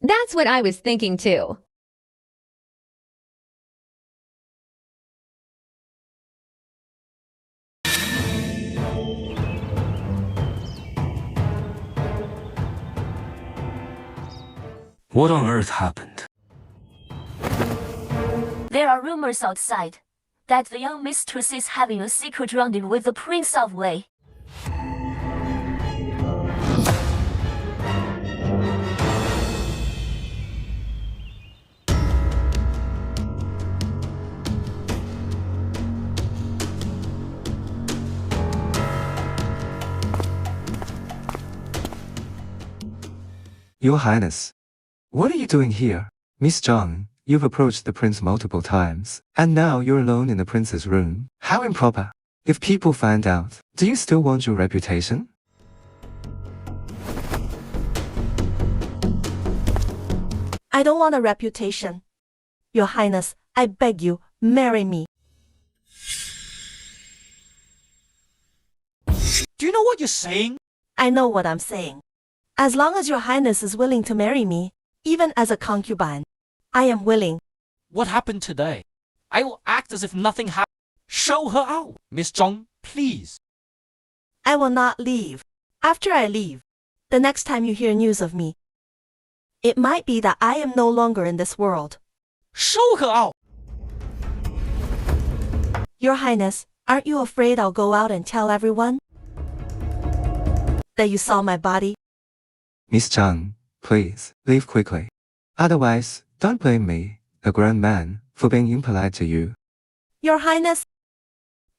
That's what I was thinking too. What on earth happened? There are rumors outside that the young mistress is having a secret rendezvous with the Prince of Wei. Your Highness, what are you doing here? Miss Zhang, you've approached the prince multiple times, and now you're alone in the prince's room. How improper. If people find out, do you still want your reputation? I don't want a reputation. Your Highness, I beg you, marry me. Do you know what you're saying? I know what I'm saying. As long as your Highness is willing to marry me, even as a concubine, I am willing. What happened today? I will act as if nothing happened. Show her out, Miss Zhang, please. I will not leave. After I leave, the next time you hear news of me, it might be that I am no longer in this world. Show her out! Your Highness, aren't you afraid I'll go out and tell everyone that you saw my body? Miss Zhang, please, leave quickly. Otherwise, don't blame me, a grown man, for being impolite to you. Your Highness,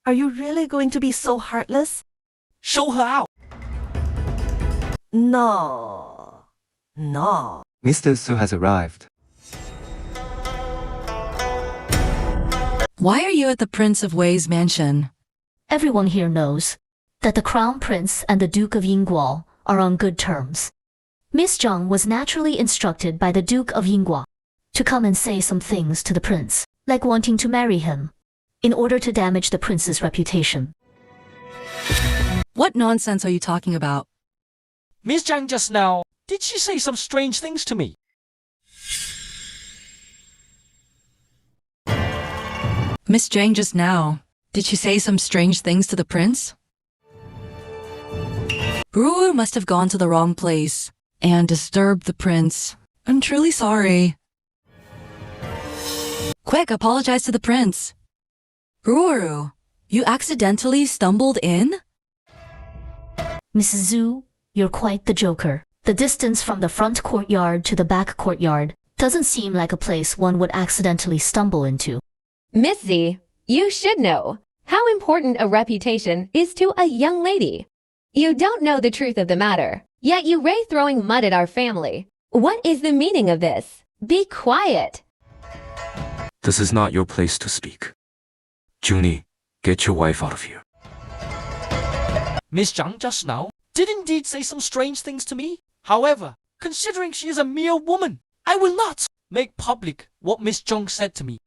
are you really going to be so heartless? Show her out! No. No. Mr. Su has arrived. Why are you at the Prince of Wei's mansion? Everyone here knows that the Crown Prince and the Duke of Yingguo are on good terms. Miss Zhang was naturally instructed by the Duke of Yingguo to come and say some things to the prince, like wanting to marry him, in order to damage the prince's reputation. What nonsense are you talking about? Miss Zhang just now, did she say some strange things to me? Miss Zhang just now, did she say some strange things to the prince? Brewer must have gone to the wrong place and disturbed the prince. I'm truly sorry. Quick, apologize to the prince. Brewer, you accidentally stumbled in? Mrs. Zhu, you're quite the joker. The distance from the front courtyard to the back courtyard doesn't seem like a place one would accidentally stumble into. Miss Z, you should know how important a reputation is to a young lady. You don't know the truth of the matter, yet you ray throwing mud at our family. What is the meaning of this? Be quiet. This is not your place to speak. Junie, get your wife out of here. Miss Zhang just now did indeed say some strange things to me. However, considering she is a mere woman, I will not make public what Miss Zhang said to me.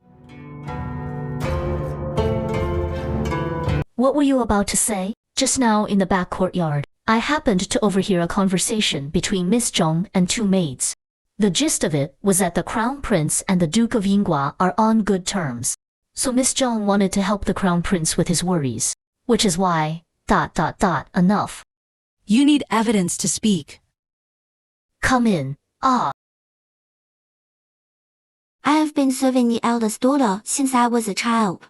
What were you about to say? Just now in the back courtyard, I happened to overhear a conversation between Miss Zhang and two maids. The gist of it was that the Crown Prince and the Duke of Yingguo are on good terms. So Miss Zhang wanted to help the Crown Prince with his worries, which is why... enough. You need evidence to speak. Come in. I have been serving the eldest daughter since I was a child.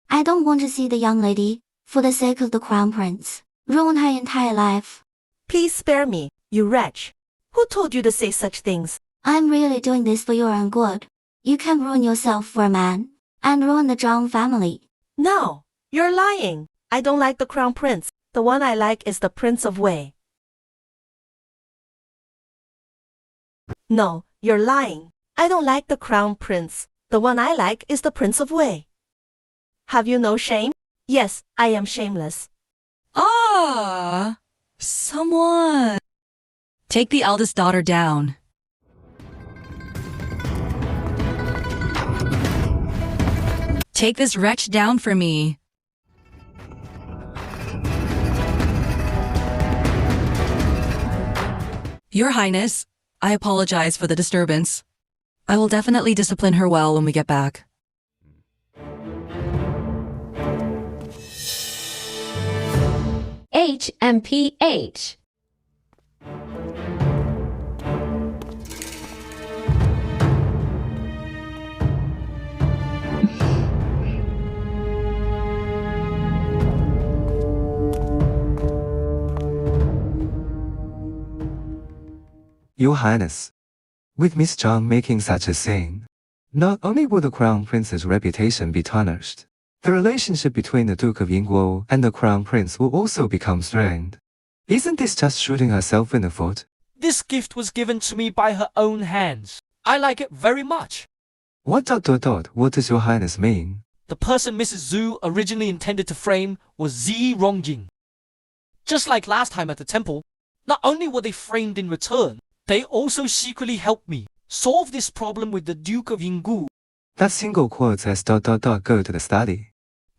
I don't want to see the young lady, for the sake of the Crown Prince, ruin her entire life. Please spare me, you wretch. Who told you to say such things? I'm really doing this for your own good. You can ruin yourself for a man, and ruin the Zhang family. No, you're lying. I don't like the Crown Prince. The one I like is the Prince of Wei. No, you're lying. I don't like the Crown Prince. The one I like is the Prince of Wei. Have you no shame? Yes, I am shameless. Someone. Take the eldest daughter down. Take this wretch down for me. Your Highness, I apologize for the disturbance. I will definitely discipline her well when we get back. HMPH. Your Highness, with Miss Zhang making such a scene, not only will the Crown Prince's reputation be tarnished, the relationship between the Duke of Yingguo and the Crown Prince will also become strained. Isn't this just shooting herself in the foot? This gift was given to me by her own hands. I like it very much. What does Your Highness mean? The person Mrs. Zhu originally intended to frame was Zi Rongjing. Just like last time at the temple, not only were they framed in return, they also secretly helped me solve this problem with the Duke of Yinggu. That single quote says ... go to the study.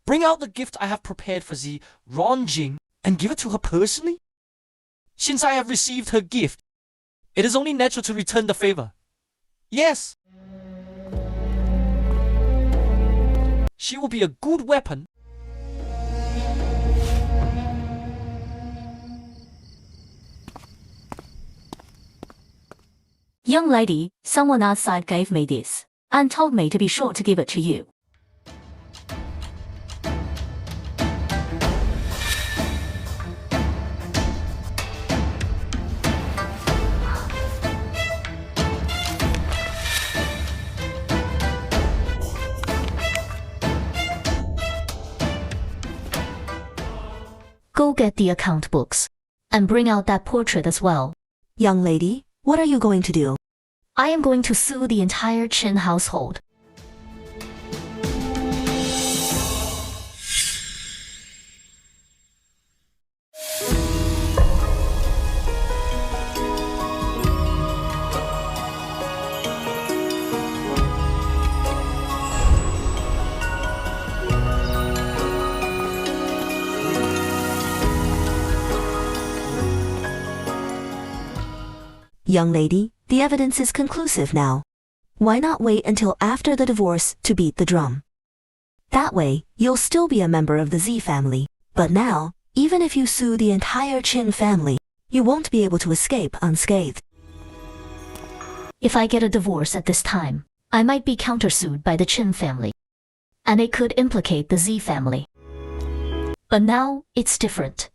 Bring out the gift I have prepared for Zi Rongjing and give it to her personally? Since I have received her gift, it is only natural to return the favor. Yes. She will be a good weapon. Young lady, someone outside gave me this, and told me to be sure to give it to you. Go get the account books, and bring out that portrait as well. Young lady, what are you going to do? I am going to sue the entire Chen household. Young lady, the evidence is conclusive now. Why not wait until after the divorce to beat the drum? That way, you'll still be a member of the Z family, but now, even if you sue the entire Chin family, you won't be able to escape unscathed. If I get a divorce at this time, I might be countersued by the Chin family, and it could implicate the Z family. But now, it's different.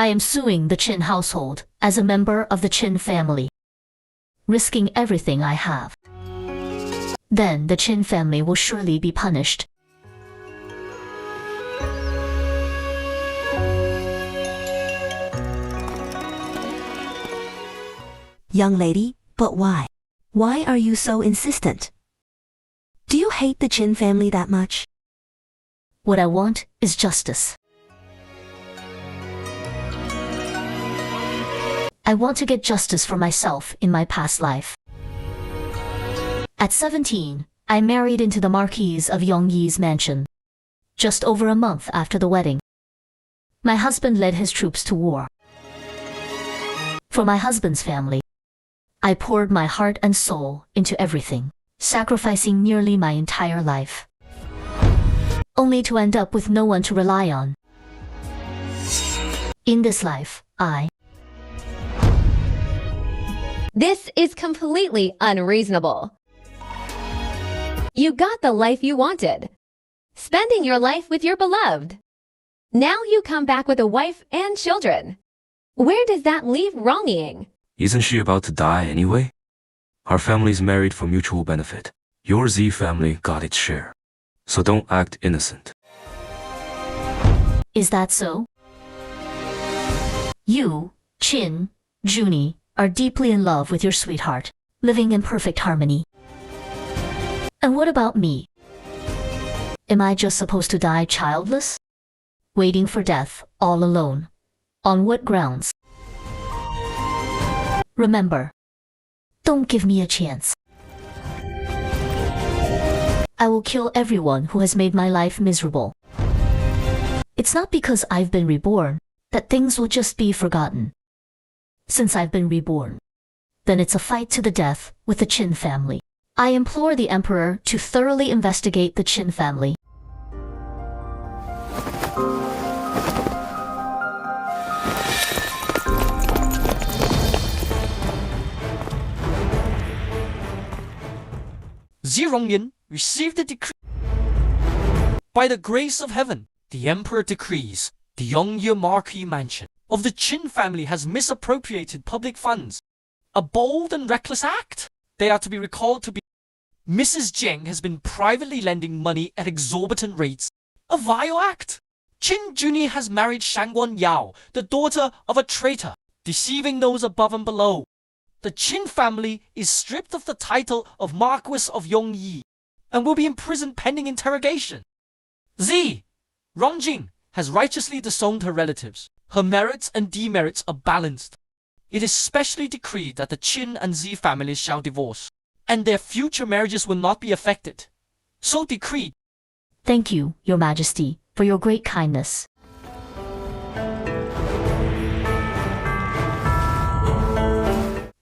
I am suing the Chin household as a member of the Chin family, risking everything I have. Then the Chin family will surely be punished. Young lady, but why? Why are you so insistent? Do you hate the Chin family that much? What I want is justice. I want to get justice for myself in my past life. At 17, I married into the Marquis of Yongyi's mansion, just over a month after the wedding. My husband led his troops to war. For my husband's family, I poured my heart and soul into everything, sacrificing nearly my entire life, only to end up with no one to rely on. In this life, This is completely unreasonable. You got the life you wanted, spending your life with your beloved. Now you come back with a wife and children. Where does that leave Rongying? Isn't she about to die anyway? Our families married for mutual benefit. Your Z family got its share. So don't act innocent. Is that so? You, Chin, Junie, are deeply in love with your sweetheart, living in perfect harmony. And what about me? Am I just supposed to die childless? Waiting for death, all alone? On what grounds? Remember, don't give me a chance. I will kill everyone who has made my life miserable. It's not because I've been reborn that things will just be forgotten. Since I've been reborn, then it's a fight to the death with the Chin family. I implore the Emperor to thoroughly investigate the Chin family. Zi Rongyan received a decree. By the grace of heaven, the Emperor decrees the Yongye Marquis Mansion of the Chin family has misappropriated public funds. A bold and reckless act. They are to be recalled to be. Mrs. Jiang has been privately lending money at exorbitant rates. A vile act. Chin Junie has married Shangguan Yao, the daughter of a traitor, deceiving those above and below. The Chin family is stripped of the title of Marquis of Yongyi and will be imprisoned pending interrogation. Z. Rongjing has righteously disowned her relatives. Her merits and demerits are balanced. It is specially decreed that the Chin and Z families shall divorce, and their future marriages will not be affected. So decreed. Thank you, Your Majesty, for your great kindness.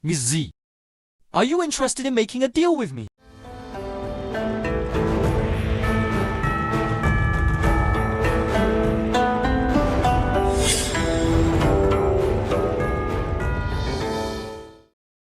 Miss Z, are you interested in making a deal with me?